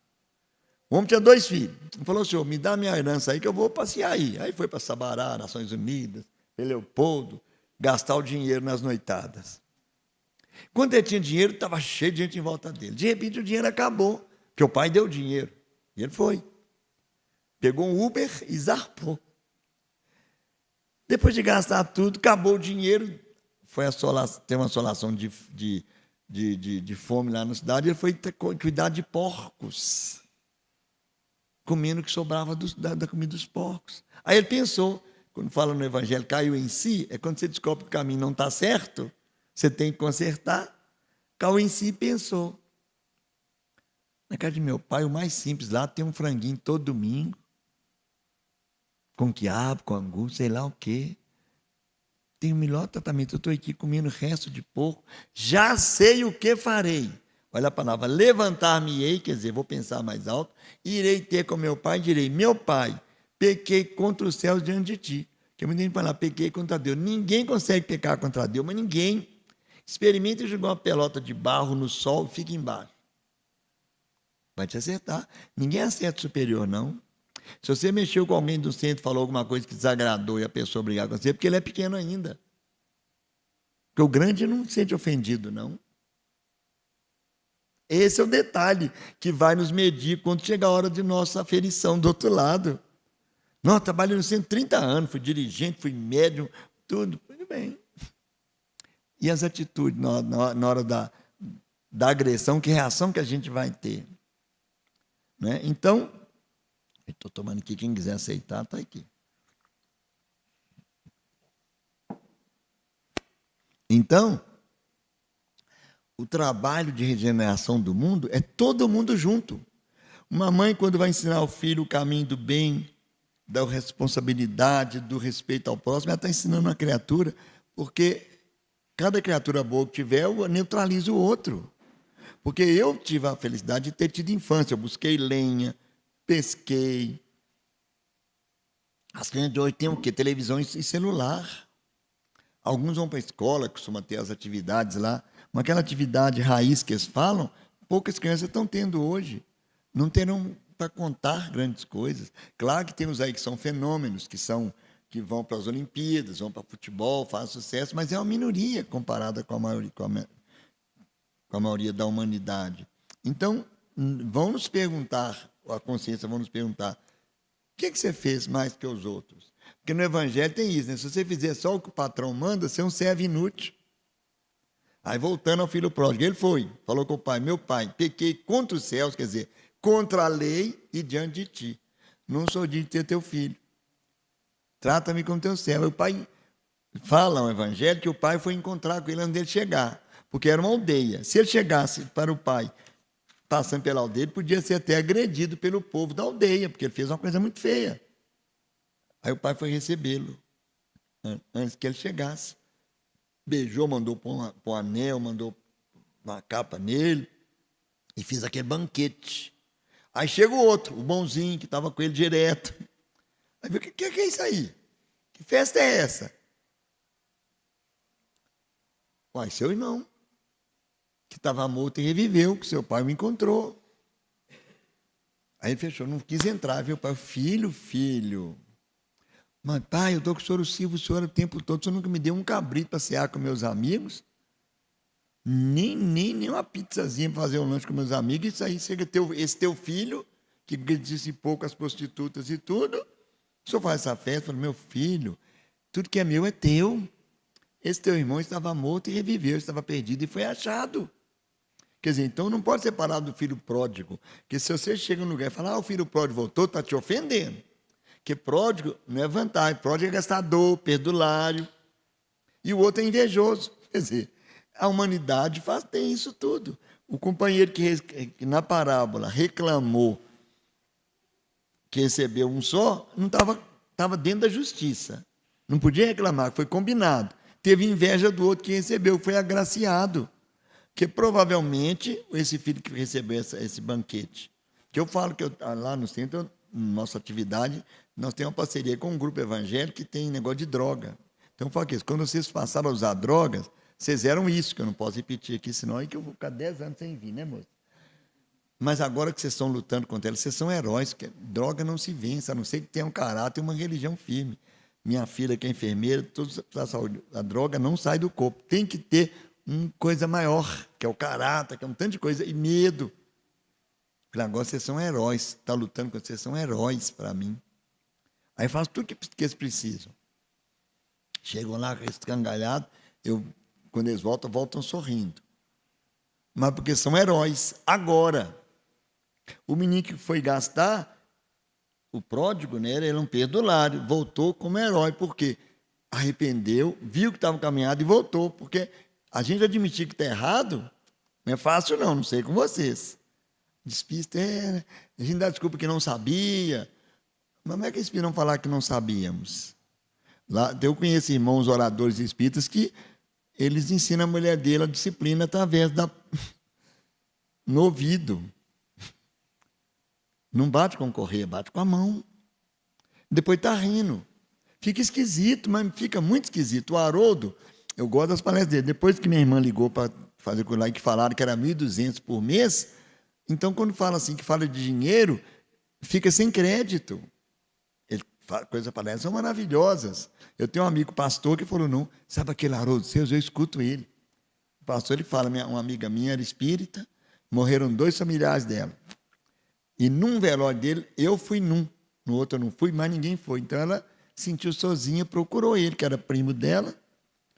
O homem tinha 2 filhos. Ele falou, senhor, me dá minha herança aí que eu vou passear aí. Aí foi para Sabará, Nações Unidas, Leopoldo, gastar o dinheiro nas noitadas. Quando ele tinha dinheiro, estava cheio de gente em volta dele. De repente, o dinheiro acabou, porque o pai deu dinheiro. E ele foi. Pegou um Uber e zarpou. Depois de gastar tudo, acabou o dinheiro. Tem uma assolação de fome lá na cidade. Ele foi cuidar de porcos, comendo o que sobrava da comida dos porcos. Aí ele pensou, quando fala no Evangelho, caiu em si, é quando você descobre que o caminho não está certo, você tem que consertar. Caiu em si e pensou. Na casa de meu pai, o mais simples lá, tem um franguinho todo domingo, com quiabo, com angu, sei lá o quê. Tem o melhor tratamento, eu estou aqui comendo resto de porco, já sei o que farei. Olha a palavra, levantar-me-ei, quer dizer, vou pensar mais alto, irei ter com meu pai e direi, meu pai, pequei contra os céus diante de ti. Porque muita gente fala, pequei contra Deus. Ninguém consegue pecar contra Deus, mas ninguém. Experimenta jogar uma pelota de barro no sol e fica embaixo. Vai te acertar. Ninguém acerta superior, não. Se você mexeu com alguém do centro, falou alguma coisa que desagradou e a pessoa brigar com você, é porque ele é pequeno ainda. Porque o grande não se sente ofendido, não. Esse é o detalhe que vai nos medir quando chega a hora de nossa aferição do outro lado. Não, trabalhei no centro 30 anos, fui dirigente, fui médium, tudo. Tudo bem. E as atitudes na hora da agressão, que reação que a gente vai ter? Né? Então, eu estou tomando aqui, quem quiser aceitar, está aqui. Então, o trabalho de regeneração do mundo é todo mundo junto. Uma mãe, quando vai ensinar ao filho o caminho do bem, da responsabilidade, do respeito ao próximo, ela está ensinando a criatura, porque cada criatura boa que tiver, eu neutralizo o outro. Porque eu tive a felicidade de ter tido infância, eu busquei lenha, pesquei. As crianças de hoje têm o quê? Televisão e celular. Alguns vão para a escola, costuma ter as atividades lá, mas aquela atividade raiz que eles falam, poucas crianças estão tendo hoje. Não terão para contar grandes coisas. Claro que temos aí que são fenômenos, que vão para as Olimpíadas, vão para futebol, fazem sucesso, mas é uma minoria comparada com a maioria da humanidade. Então, vão nos perguntar, a consciência vão nos perguntar, o que você fez mais que os outros? Porque no Evangelho tem isso, né? Se você fizer só o que o patrão manda, você é um servo inútil. Aí, voltando ao filho pródigo, ele foi, falou com o pai, meu pai, pequei contra os céus, quer dizer, contra a lei e diante de ti. Não sou digno de ter teu filho. trata-me como teu servo. O pai fala no evangelho que o pai foi encontrar com ele antes dele chegar, porque era uma aldeia. Se ele chegasse para o pai, passando pela aldeia, ele podia ser até agredido pelo povo da aldeia, porque ele fez uma coisa muito feia. Aí o pai foi recebê-lo, antes que ele chegasse. Beijou, mandou pôr um anel, mandou uma capa nele, e fez aquele banquete. Aí chega o outro, o bonzinho, que estava com ele direto. Aí viu, o que é isso aí? Que festa é essa? Uai, seu irmão, que estava morto e reviveu, que seu pai me encontrou. Aí ele fechou, não quis entrar, viu, pai? Filho. Mas, pai, eu estou com o senhor, sirvo o senhor o tempo todo, o senhor nunca me deu um cabrito para cear com meus amigos? Nem uma pizzazinha para fazer um lanche com meus amigos. Isso aí chega esse teu filho, que dissipou com as prostitutas e tudo. O senhor faz essa festa, fala, meu filho, tudo que é meu é teu. Esse teu irmão estava morto e reviveu, estava perdido e foi achado. Quer dizer, então não pode separar do filho pródigo. Porque se você chega no lugar e fala, o filho pródigo voltou, está te ofendendo. Porque pródigo não é vantagem, pródigo é gastador, perdulário. E o outro é invejoso. Quer dizer, a humanidade tem isso tudo. O companheiro que na parábola reclamou que recebeu um só, não estava dentro da justiça. Não podia reclamar, foi combinado. Teve inveja do outro que recebeu, foi agraciado. Que provavelmente esse filho que recebeu esse banquete. Que eu falo que lá no centro, nossa atividade, nós temos uma parceria com um grupo evangélico que tem negócio de droga. Então eu falo que quando vocês passaram a usar drogas, vocês eram isso, que eu não posso repetir aqui, senão é que eu vou ficar 10 anos sem vir, né, moço? Mas agora que vocês estão lutando contra ela, vocês são heróis, porque droga não se vence, a não ser que tenha um caráter e uma religião firme. Minha filha, que é enfermeira, todos da saúde, a droga não sai do corpo. Tem que ter uma coisa maior, que é o caráter, que é um tanto de coisa, e medo. Agora vocês são heróis, está lutando contra vocês, são heróis para mim. Aí faz tudo que eles precisam. Chegam lá escangalhados, quando eles voltam sorrindo. Mas porque são heróis. Agora, o menino que foi gastar, o pródigo, né, ele era um perdulário, voltou como herói, porque arrependeu, viu que estava caminhado e voltou, porque a gente admitir que está errado, não é fácil não sei com vocês. Despista, a gente dá desculpa que não sabia, mas como é que eles não falar que não sabíamos? Lá, eu conheço irmãos oradores espíritas que eles ensinam a mulher dele a disciplina através no ouvido. Não bate com correia, bate com a mão. Depois está rindo. Fica esquisito, mas fica muito esquisito. O Haroldo, eu gosto das palestras dele. Depois que minha irmã ligou para fazer com lá e que falaram que era 1.200 por mês, então quando fala assim, que fala de dinheiro, fica sem crédito. Coisas palestras são maravilhosas. Eu tenho um amigo pastor que falou, não, sabe aquele Haroldo seus? Eu escuto ele. O pastor, ele fala, uma amiga minha era espírita, morreram 2 familiares dela. E num velório dele, eu fui no outro eu não fui, mas ninguém foi. Então ela sentiu sozinha, procurou ele, que era primo dela,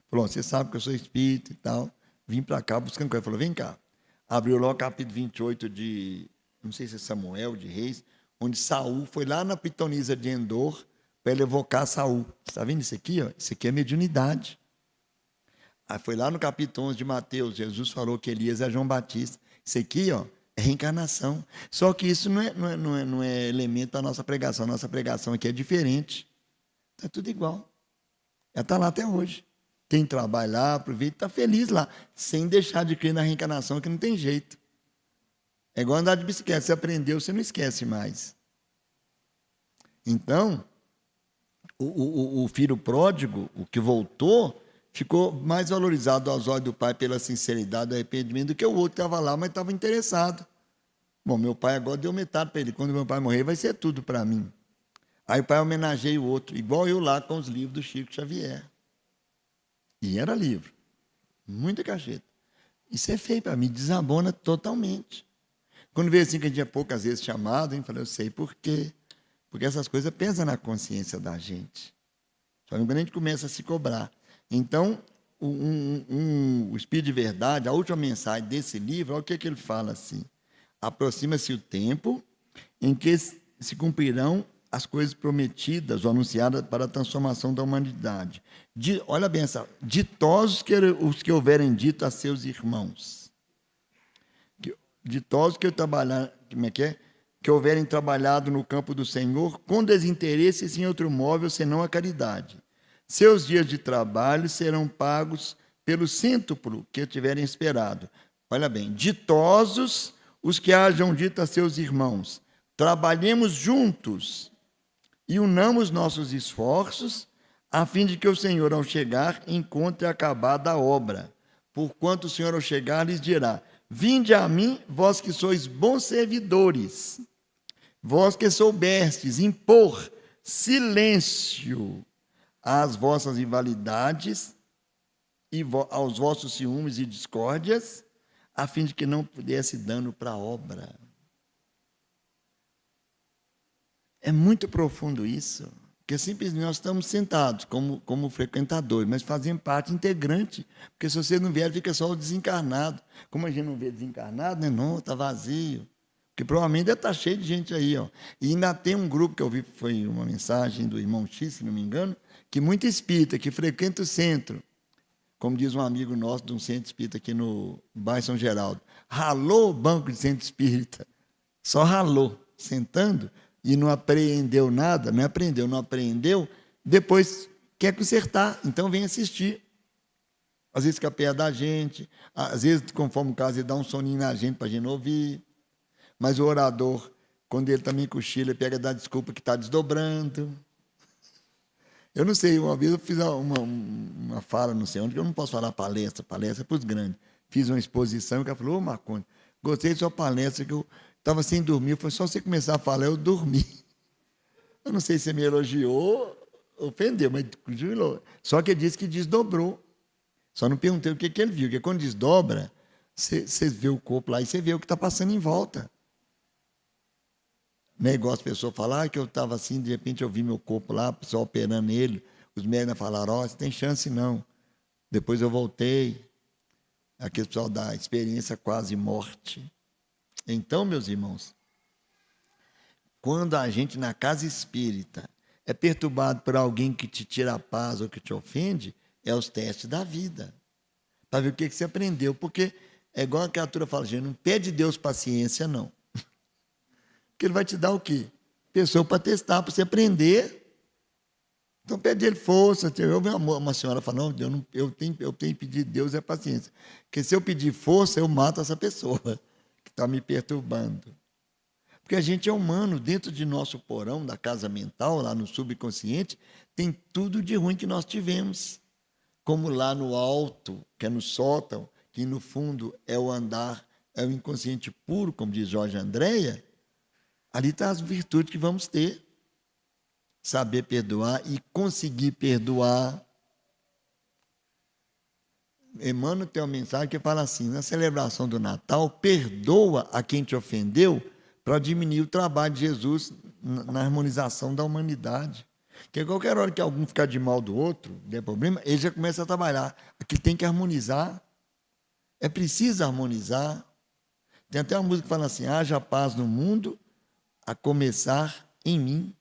falou, você sabe que eu sou espírita e tal, vim para cá buscando coisa. Falou, vem cá. Abriu lá o capítulo 28 de, não sei se é Samuel, de Reis, onde Saul foi lá na pitonisa de Endor para ele evocar Saul. Está vendo isso aqui? Ó? Isso aqui é mediunidade. Aí foi lá no capítulo 11 de Mateus, Jesus falou que Elias é João Batista. Isso aqui, ó, é reencarnação. Só que isso não é elemento da nossa pregação. A nossa pregação aqui é diferente. Está tudo igual. Ela está lá até hoje. Quem trabalha lá, aproveita, está feliz lá, sem deixar de crer na reencarnação, que não tem jeito. É igual andar de bicicleta. Você aprendeu, você não esquece mais. Então, o filho pródigo, o que voltou, ficou mais valorizado aos olhos do pai pela sinceridade do arrependimento do que o outro que estava lá, mas estava interessado. Bom, meu pai agora deu metade para ele. Quando meu pai morrer, vai ser tudo para mim. Aí o pai homenageia o outro, igual eu lá com os livros do Chico Xavier. E era livro. Muita cacheta. Isso é feio para mim, desabona totalmente. Quando veio assim que a gente é poucas vezes chamado, eu falei, eu sei por quê. Porque essas coisas pesam na consciência da gente. Só quando a gente começa a se cobrar. Então, o Espírito de Verdade, a última mensagem desse livro, olha o que ele fala assim. Aproxima-se o tempo em que se cumprirão as coisas prometidas ou anunciadas para a transformação da humanidade. Olha bem essa, ditosos os que houverem dito a seus irmãos. Ditosos que que houverem trabalhado no campo do Senhor com desinteresse e sem outro móvel senão a caridade. Seus dias de trabalho serão pagos pelo cêntuplo que tiverem esperado. Olha bem, ditosos os que hajam dito a seus irmãos, trabalhemos juntos e unamos nossos esforços, a fim de que o Senhor, ao chegar, encontre acabada a obra. Porquanto o Senhor, ao chegar, lhes dirá: vinde a mim, vós que sois bons servidores, vós que soubestes impor silêncio às vossas rivalidades e aos vossos ciúmes e discórdias, a fim de que não pudesse dano para a obra. É muito profundo isso, porque simplesmente nós estamos sentados como frequentadores, mas fazemos parte integrante, porque se você não vier, fica só o desencarnado. Como a gente não vê desencarnado, né? Não, está vazio. Porque provavelmente deve estar cheio de gente aí. Ó. E ainda tem um grupo que eu vi, foi uma mensagem do irmão X, se não me engano, que muito espírita, que frequenta o centro. Como diz um amigo nosso de um centro espírita aqui no bairro São Geraldo. Ralou o banco de centro espírita. Só ralou, sentando, e não apreendeu nada, não aprendeu, depois quer consertar, então vem assistir. Às vezes fica perto da gente, às vezes, conforme o caso, ele dá um soninho na gente para a gente ouvir, mas o orador, quando ele também cochila, ele pega e dá desculpa que está desdobrando. Eu não sei, uma vez eu fiz uma fala, não sei onde, que eu não posso falar palestra é para os grandes. Fiz uma exposição e o cara falou: ô Marcondes, gostei de sua palestra, que eu estava sem dormir, foi só você começar a falar, eu dormi. Eu não sei se você me elogiou, ofendeu, mas só que ele disse que desdobrou. Só não perguntei o que ele viu, porque quando desdobra, você vê o corpo lá e você vê o que está passando em volta. Não é igual as pessoas falar que eu estava assim, de repente eu vi meu corpo lá, o pessoal operando ele, os médicos falaram: ó, você tem chance não. Depois eu voltei, aquele pessoal da experiência quase morte. Então, meus irmãos, quando a gente na casa espírita é perturbado por alguém que te tira a paz ou que te ofende, é os testes da vida, para ver o que você aprendeu, porque é igual a criatura fala: gente, não pede Deus paciência não, porque ele vai te dar o quê? Pessoa para testar, para você aprender. Então pede ele força. Eu vi uma senhora falando: não, eu tenho que pedir Deus é paciência, porque se eu pedir força, eu mato essa pessoa que está me perturbando. Porque a gente é humano, dentro de nosso porão, da casa mental, lá no subconsciente, tem tudo de ruim que nós tivemos. Como lá no alto, que é no sótão, que no fundo é o andar, é o inconsciente puro, como diz Jorge Andréia, ali está as virtudes que vamos ter. Saber perdoar e conseguir perdoar. Emmanuel tem uma mensagem que fala assim: na celebração do Natal, perdoa a quem te ofendeu para diminuir o trabalho de Jesus na harmonização da humanidade. Porque qualquer hora que algum ficar de mal do outro, der problema, ele já começa a trabalhar. Aqui tem que harmonizar. É preciso harmonizar. Tem até uma música que fala assim: haja paz no mundo, a começar em mim.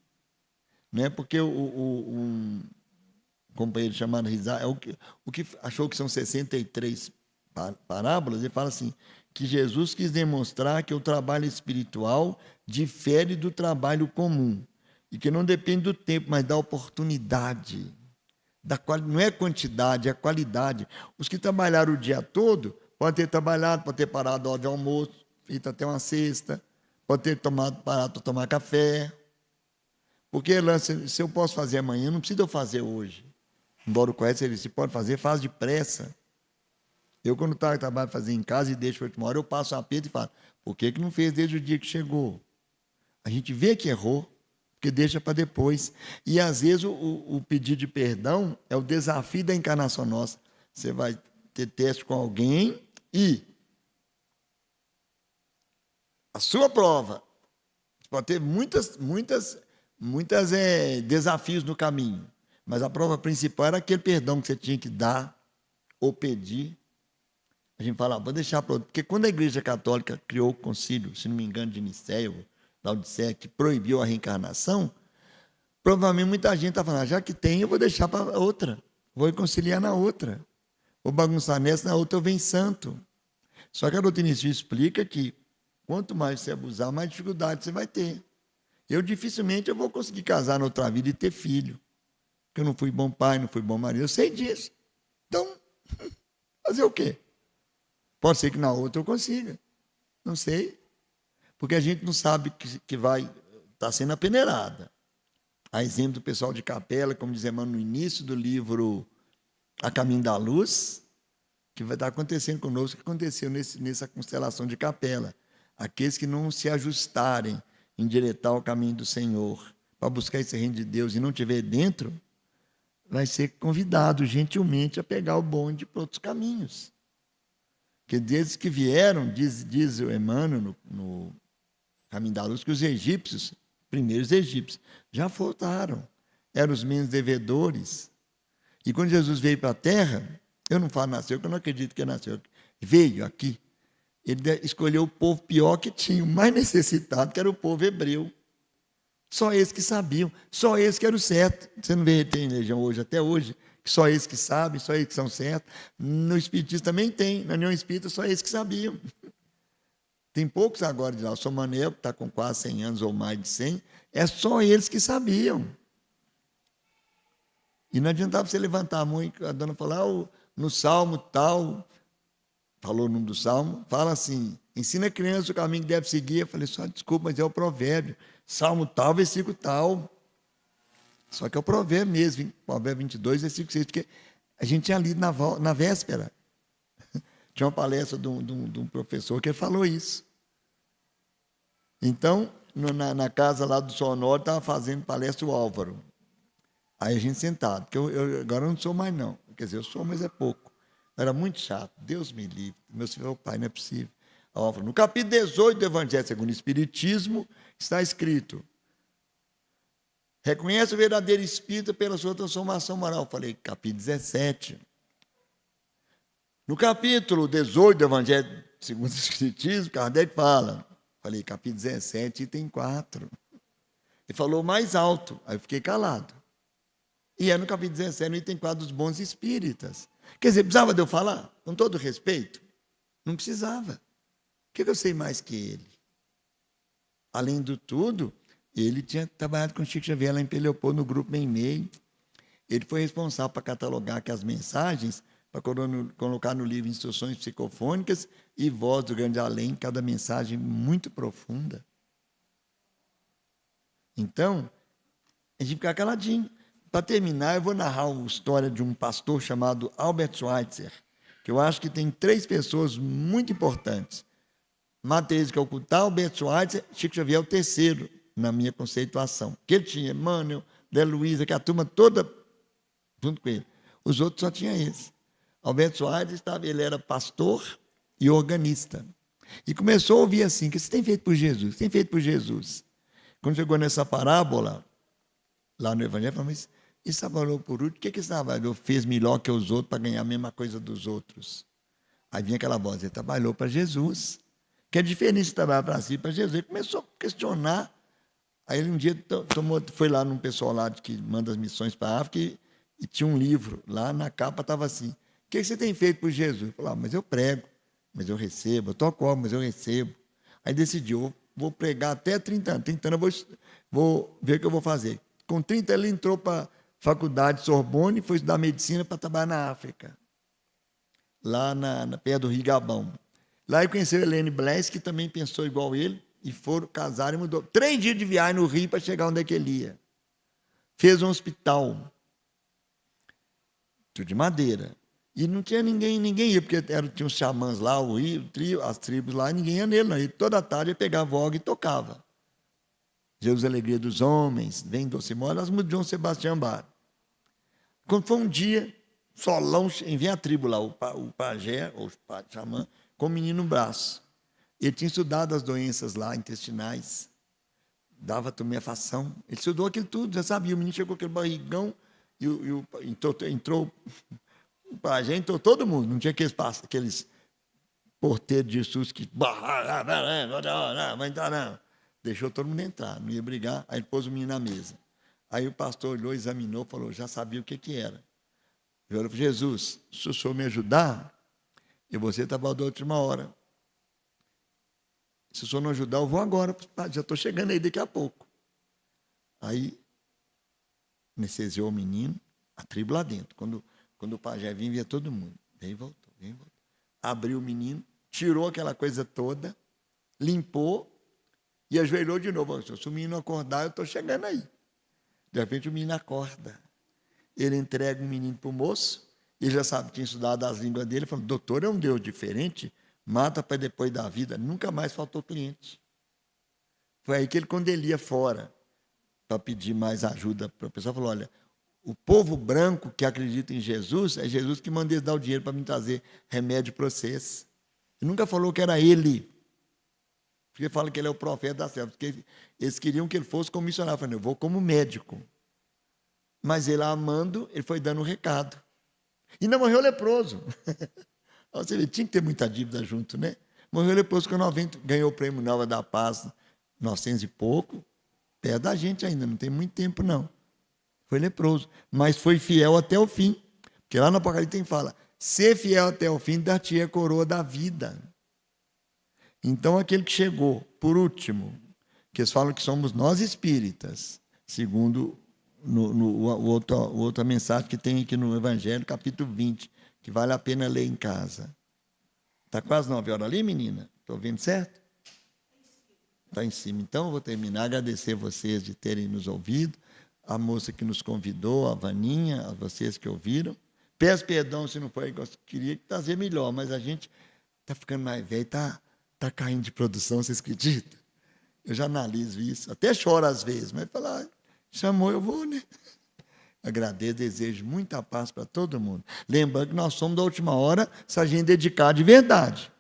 Não é porque um companheiro chamado Rizal, o que achou que são 63 parábolas, ele fala assim, que Jesus quis demonstrar que o trabalho espiritual difere do trabalho comum, e que não depende do tempo, mas da oportunidade. Não é quantidade, é qualidade. Os que trabalharam o dia todo, podem ter trabalhado, podem ter parado a hora de almoço, feito até uma cesta, pode ter parado para tomar café. Porque, se eu posso fazer amanhã, não precisa eu fazer hoje. Embora o conhece, ele se pode fazer, faz depressa. Eu, quando estava trabalhando fazer em casa e deixo para última hora, eu passo um apito e falo: por que não fez desde o dia que chegou? A gente vê que errou, porque deixa para depois. E, às vezes, o pedido de perdão é o desafio da encarnação nossa. Você vai ter teste com alguém e a sua prova. Você pode ter muitas desafios no caminho, mas a prova principal era aquele perdão que você tinha que dar ou pedir. A gente fala: vou deixar para outro, porque quando a Igreja Católica criou o concílio, se não me engano, de Nicéia, Laodiceia, que proibiu a reencarnação, Provavelmente muita gente está falando, já que tem, eu vou deixar para outra. Vou reconciliar na outra. Vou bagunçar nessa, na outra eu venho santo. Só que a doutrina espírita explica que quanto mais você abusar, mais dificuldade você vai ter. Eu dificilmente eu vou conseguir casar na outra vida e ter filho. Porque eu não fui bom pai, não fui bom marido. Eu sei disso. Então, fazer o quê? Pode ser que na outra eu consiga. Não sei. Porque a gente não sabe que vai estar sendo a peneirada. A exemplo do pessoal de Capela, como diz Emmanuel no início do livro A Caminho da Luz, que vai estar acontecendo conosco, o que aconteceu nessa constelação de Capela. Aqueles que não se ajustarem em diretar o caminho do Senhor, para buscar esse reino de Deus e não tiver dentro, vai ser convidado gentilmente a pegar o bonde para outros caminhos. Porque desde que vieram, diz o Emmanuel no Caminho da Luz, que os egípcios, primeiros egípcios, já voltaram, eram os menos devedores. E quando Jesus veio para a terra, eu não falo nasceu, porque eu não acredito que nasceu, veio aqui, ele escolheu o povo pior que tinha, o mais necessitado, que era o povo hebreu. Só eles que sabiam, só eles que eram certos. Você não vê, tem religião hoje, até hoje, que só eles que sabem, só eles que são certos. No Espiritismo também tem, na União Espírita, só eles que sabiam. Tem poucos agora de lá, o São Manuel, que está com quase 100 anos ou mais de 100, é só eles que sabiam. E não adiantava você levantar a mão e a dona falar, no Salmo tal, falou o nome do Salmo, fala assim, ensina a criança o caminho que deve seguir. Eu falei, só desculpa, mas é o provérbio. Salmo tal, versículo tal. Só que é o provérbio mesmo, provérbio 22, versículo 6, porque a gente tinha lido na véspera. Tinha uma palestra de um professor que falou isso. Então, na casa lá do Sonoro, estava fazendo palestra o Álvaro. Aí a gente sentado, porque eu agora não sou mais não. Quer dizer, eu sou, mas é pouco. Era muito chato, Deus me livre. Meu filho, pai, não é possível. Álvaro, no capítulo 18 do Evangelho segundo o Espiritismo, está escrito, reconhece o verdadeiro espírito pela sua transformação moral. Eu falei, capítulo 17. No capítulo 18 do Evangelho segundo o Espiritismo, Kardec fala, falei, capítulo 17, item 4. Ele falou mais alto, aí eu fiquei calado. E é no capítulo 17, no item 4 dos bons espíritas. Quer dizer, precisava de eu falar? Com todo respeito? Não precisava. O que eu sei mais que ele? Além do tudo, ele tinha trabalhado com Chico Xavier lá em Leopoldo, no grupo Meimei. Ele foi responsável para catalogar aqui as mensagens, para colocar no livro Instruções Psicofônicas e Voz do Grande Além, cada mensagem muito profunda. Então, a gente fica caladinho. Para terminar, eu vou narrar a história de um pastor chamado Albert Schweitzer, que eu acho que tem 3 pessoas muito importantes. Madre Teresa de Calcutá, Albert Schweitzer, Chico Xavier é o terceiro, na minha conceituação. Que ele tinha Emmanuel, Zé Luiza, que a turma toda junto com ele. Os outros só tinham esse. Albert Schweitzer, ele era pastor e organista. E começou a ouvir assim, o que você tem feito por Jesus? Você tem feito por Jesus? Quando chegou nessa parábola, lá no Evangelho, falou, mas esse trabalhou por último, o que esse trabalhador fez melhor que os outros para ganhar a mesma coisa dos outros? Aí vinha aquela voz, ele trabalhou para Jesus. Que é diferente de trabalhar para si, para Jesus. Ele começou a questionar. Aí ele um dia foi lá num pessoal lá que manda as missões para a África e tinha um livro. Lá na capa estava assim, o que você tem feito por Jesus? Ele falou, mas eu prego, mas eu recebo, eu toco, mas eu recebo. Aí decidiu, vou pregar até 30 anos. 30 anos eu vou ver o que eu vou fazer. Com 30 ele entrou para a faculdade Sorbonne e foi estudar medicina para trabalhar na África, lá perto do Rio Gabão. Lá ele conheceu Helene Blaise, que também pensou igual ele, e foram casar e mudou. 3 dias de viagem no Rio para chegar onde é que ele ia. Fez um hospital, tudo de madeira. E não tinha ninguém ia, porque tinha os xamãs lá, o rio, as tribos lá, e ninguém ia nele, não. E toda tarde ele pegava voga e tocava. Jesus, alegria dos homens, vem doce mole, as músicas de João Sebastião Bach. Quando foi um dia, solão, vem a tribo lá, o pajé, ou o xamã, com o menino no braço. Ele tinha estudado as doenças lá, intestinais, dava tumefação. Ele estudou aquilo tudo, já sabia. O menino chegou com aquele barrigão, entrou o pajé, entrou todo mundo. Não tinha aqueles porteiros de Jesus que vai entrar, não. Deixou todo mundo entrar, não ia brigar. Aí ele pôs o menino na mesa. Aí o pastor olhou, examinou, falou, já sabia o que era. Eu falei, Jesus, se o senhor me ajudar, eu vou ser trabalhador da última hora. Se o senhor não ajudar, eu vou agora, já estou chegando aí daqui a pouco. Aí, anestesiou o menino, a tribo lá dentro. Quando o pajé vinha, via todo mundo. Vem e voltou, vem e voltou. Abriu o menino, tirou aquela coisa toda, limpou e ajoelhou de novo. Se o menino acordar, eu estou chegando aí. De repente, o menino acorda. Ele entrega o menino para o moço, ele já sabe, tinha estudado as línguas dele, falou, doutor é um Deus diferente, mata para depois da vida. Nunca mais faltou cliente. Foi aí que ele, quando ele ia fora, para pedir mais ajuda para o pessoal, falou, olha, o povo branco que acredita em Jesus, é Jesus que manda eles dar o dinheiro para me trazer remédio para vocês. Ele nunca falou que era ele. Porque fala que ele é o profeta da selva. Porque eles queriam que ele fosse como missionário. Eu falei, eu vou como médico. Mas ele, amando, ele foi dando um recado. E ainda morreu leproso. Você vê, tinha que ter muita dívida junto, né? Morreu leproso com 90, ganhou o prêmio Nova da Paz, 900 e pouco. Perto da gente ainda, não tem muito tempo, não. Foi leproso, mas foi fiel até o fim. Porque lá no Apocalipse tem fala, ser fiel até o fim, dar-te a coroa da vida. Então, aquele que chegou, por último, que eles falam que somos nós espíritas, segundo outra mensagem que tem aqui no Evangelho, capítulo 20, que vale a pena ler em casa. Está quase 9 horas ali, menina? Estou vendo certo? Está em cima. Então, eu vou terminar, agradecer vocês de terem nos ouvido, a moça que nos convidou, a Vaninha, a vocês que ouviram. Peço perdão se não foi igual, queria trazer melhor, mas a gente está ficando mais velho, está caindo de produção, vocês acreditam? Eu já analiso isso, até choro às vezes, mas falar, chamou, eu vou, né? Agradeço, desejo muita paz para todo mundo. Lembrando que nós somos da última hora, se a gente dedicar de verdade.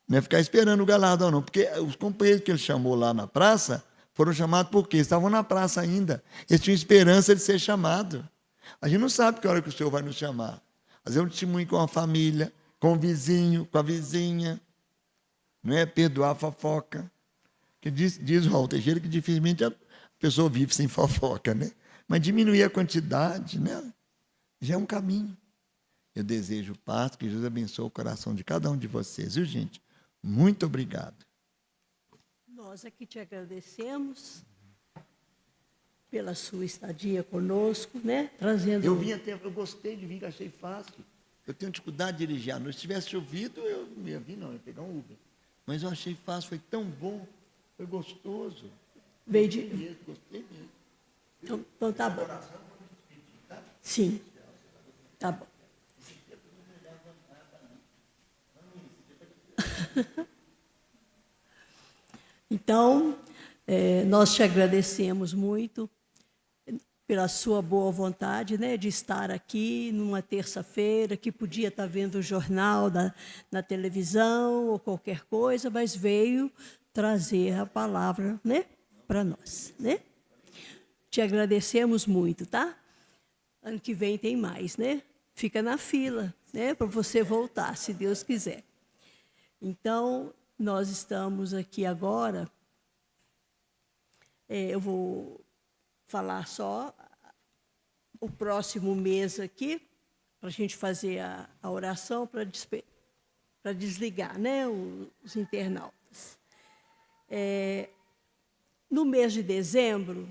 Não é ficar esperando o galardão, não, porque os companheiros que ele chamou lá na praça foram chamados por quê? Estavam na praça ainda. Eles tinham esperança de ser chamados. A gente não sabe que hora que o Senhor vai nos chamar. Às vezes é um testemunho com a família, com o vizinho, com a vizinha. Não é perdoar a fofoca. Que diz o Raul Teixeira que dificilmente a pessoa vive sem fofoca, né? Mas diminuir a quantidade, né? Já é um caminho. Eu desejo paz, que Jesus abençoe o coração de cada um de vocês, viu, gente? Muito obrigado. Nós aqui te agradecemos pela sua estadia conosco, né? Trazendo... Eu gostei de vir, achei fácil. Eu tenho dificuldade de dirigir à noite. Se tivesse chovido, eu não ia vir, não, eu ia pegar um Uber. Mas eu achei fácil, foi tão bom, foi gostoso. Gostei mesmo. Então tá bom. Sim, tá bom. Então, nós te agradecemos muito pela sua boa vontade, né, de estar aqui numa terça-feira, que podia estar vendo o jornal na televisão ou qualquer coisa, mas veio trazer a palavra, né, para nós, né? Te agradecemos muito, tá? Ano que vem tem mais, né? Fica na fila, né, para você voltar, se Deus quiser. Então, nós estamos aqui agora, eu vou falar só o próximo mês aqui, para a gente fazer a oração para desligar, né, os internautas. No mês de dezembro,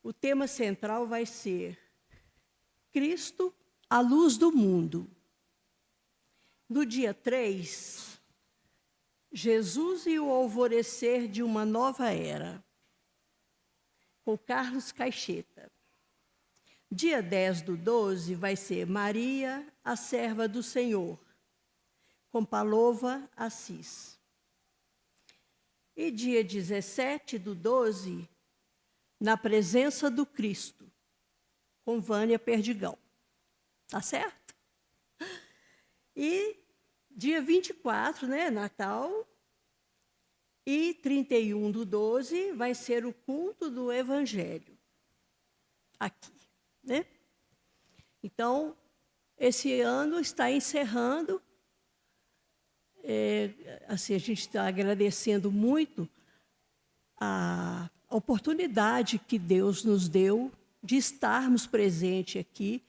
o tema central vai ser Cristo, a luz do mundo. No dia 3, Jesus e o alvorecer de uma nova era, com Carlos Caixeta. Dia 10/12 vai ser Maria, a serva do Senhor, com Palova Assis. E dia 17/12, Na Presença do Cristo, com Vânia Perdigão. Tá certo? E dia 24, né, Natal, e 31/12 vai ser o culto do Evangelho, aqui, né? Então, esse ano está encerrando, assim, a gente está agradecendo muito a oportunidade que Deus nos deu de estarmos presentes aqui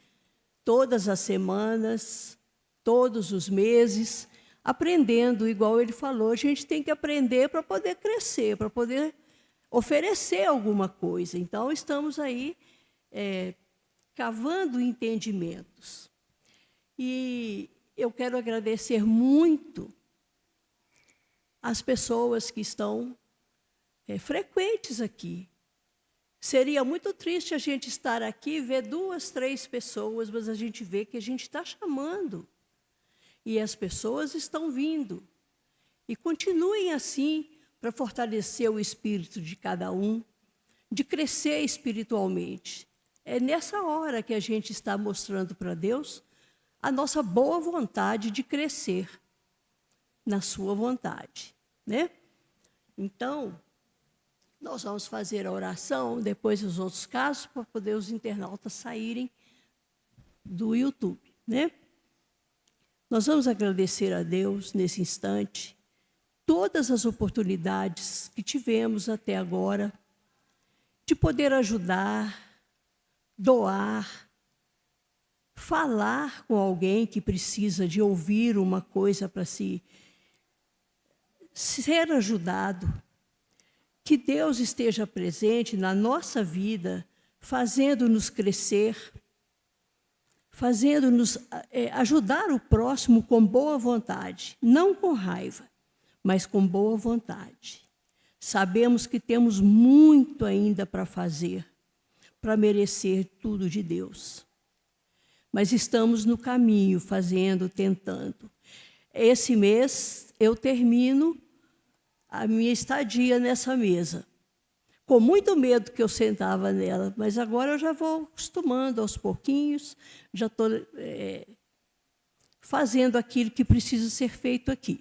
todas as semanas, todos os meses, aprendendo, igual ele falou, a gente tem que aprender para poder crescer, para poder oferecer alguma coisa. Então, estamos aí cavando entendimentos. E eu quero agradecer muito as pessoas que estão frequentes aqui. Seria muito triste a gente estar aqui e ver 2, 3 pessoas, mas a gente vê que a gente está chamando. E as pessoas estão vindo. E continuem assim para fortalecer o espírito de cada um, de crescer espiritualmente. É nessa hora que a gente está mostrando para Deus a nossa boa vontade de crescer na sua vontade, né? Então, nós vamos fazer a oração, depois os outros casos, para poder os internautas saírem do YouTube, né? Nós vamos agradecer a Deus, nesse instante, todas as oportunidades que tivemos até agora de poder ajudar, doar, falar com alguém que precisa de ouvir uma coisa para ser ajudado. Que Deus esteja presente na nossa vida, fazendo-nos crescer, fazendo-nos ajudar o próximo com boa vontade, não com raiva, mas com boa vontade. Sabemos que temos muito ainda para fazer, para merecer tudo de Deus. Mas estamos no caminho, fazendo, tentando. Esse mês eu termino a minha estadia nessa mesa. Com muito medo que eu sentava nela, mas agora eu já vou acostumando aos pouquinhos, já estou fazendo aquilo que precisa ser feito aqui.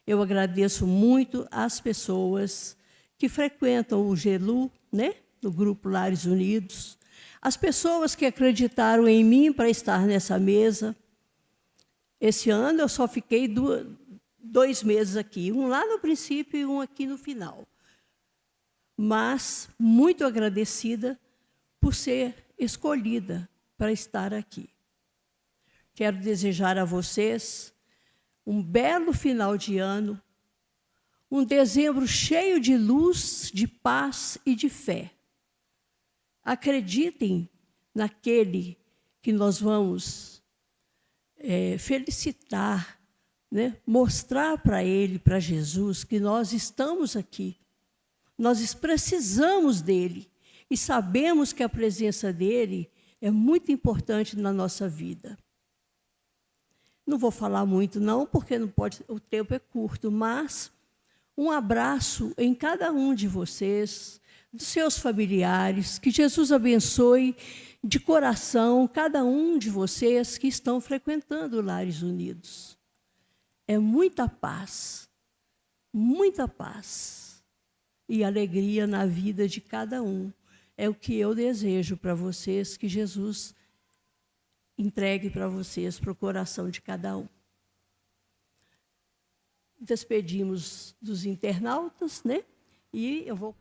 Eu agradeço muito às pessoas que frequentam o GELU, né, do Grupo Lares Unidos, as pessoas que acreditaram em mim para estar nessa mesa. Esse ano eu só fiquei 2 meses aqui, um lá no princípio e um aqui no final. Mas muito agradecida por ser escolhida para estar aqui. Quero desejar a vocês um belo final de ano, um dezembro cheio de luz, de paz e de fé. Acreditem naquele que nós vamos felicitar, né? Mostrar para ele, para Jesus, que nós estamos aqui. Nós precisamos dele e sabemos que a presença dele é muito importante na nossa vida. Não vou falar muito, não, porque não pode, o tempo é curto, mas um abraço em cada um de vocês, dos seus familiares, que Jesus abençoe de coração cada um de vocês que estão frequentando Lares Unidos. É muita paz e alegria na vida de cada um. É o que eu desejo para vocês, que Jesus entregue para vocês, para o coração de cada um. Despedimos dos internautas, né? E eu vou...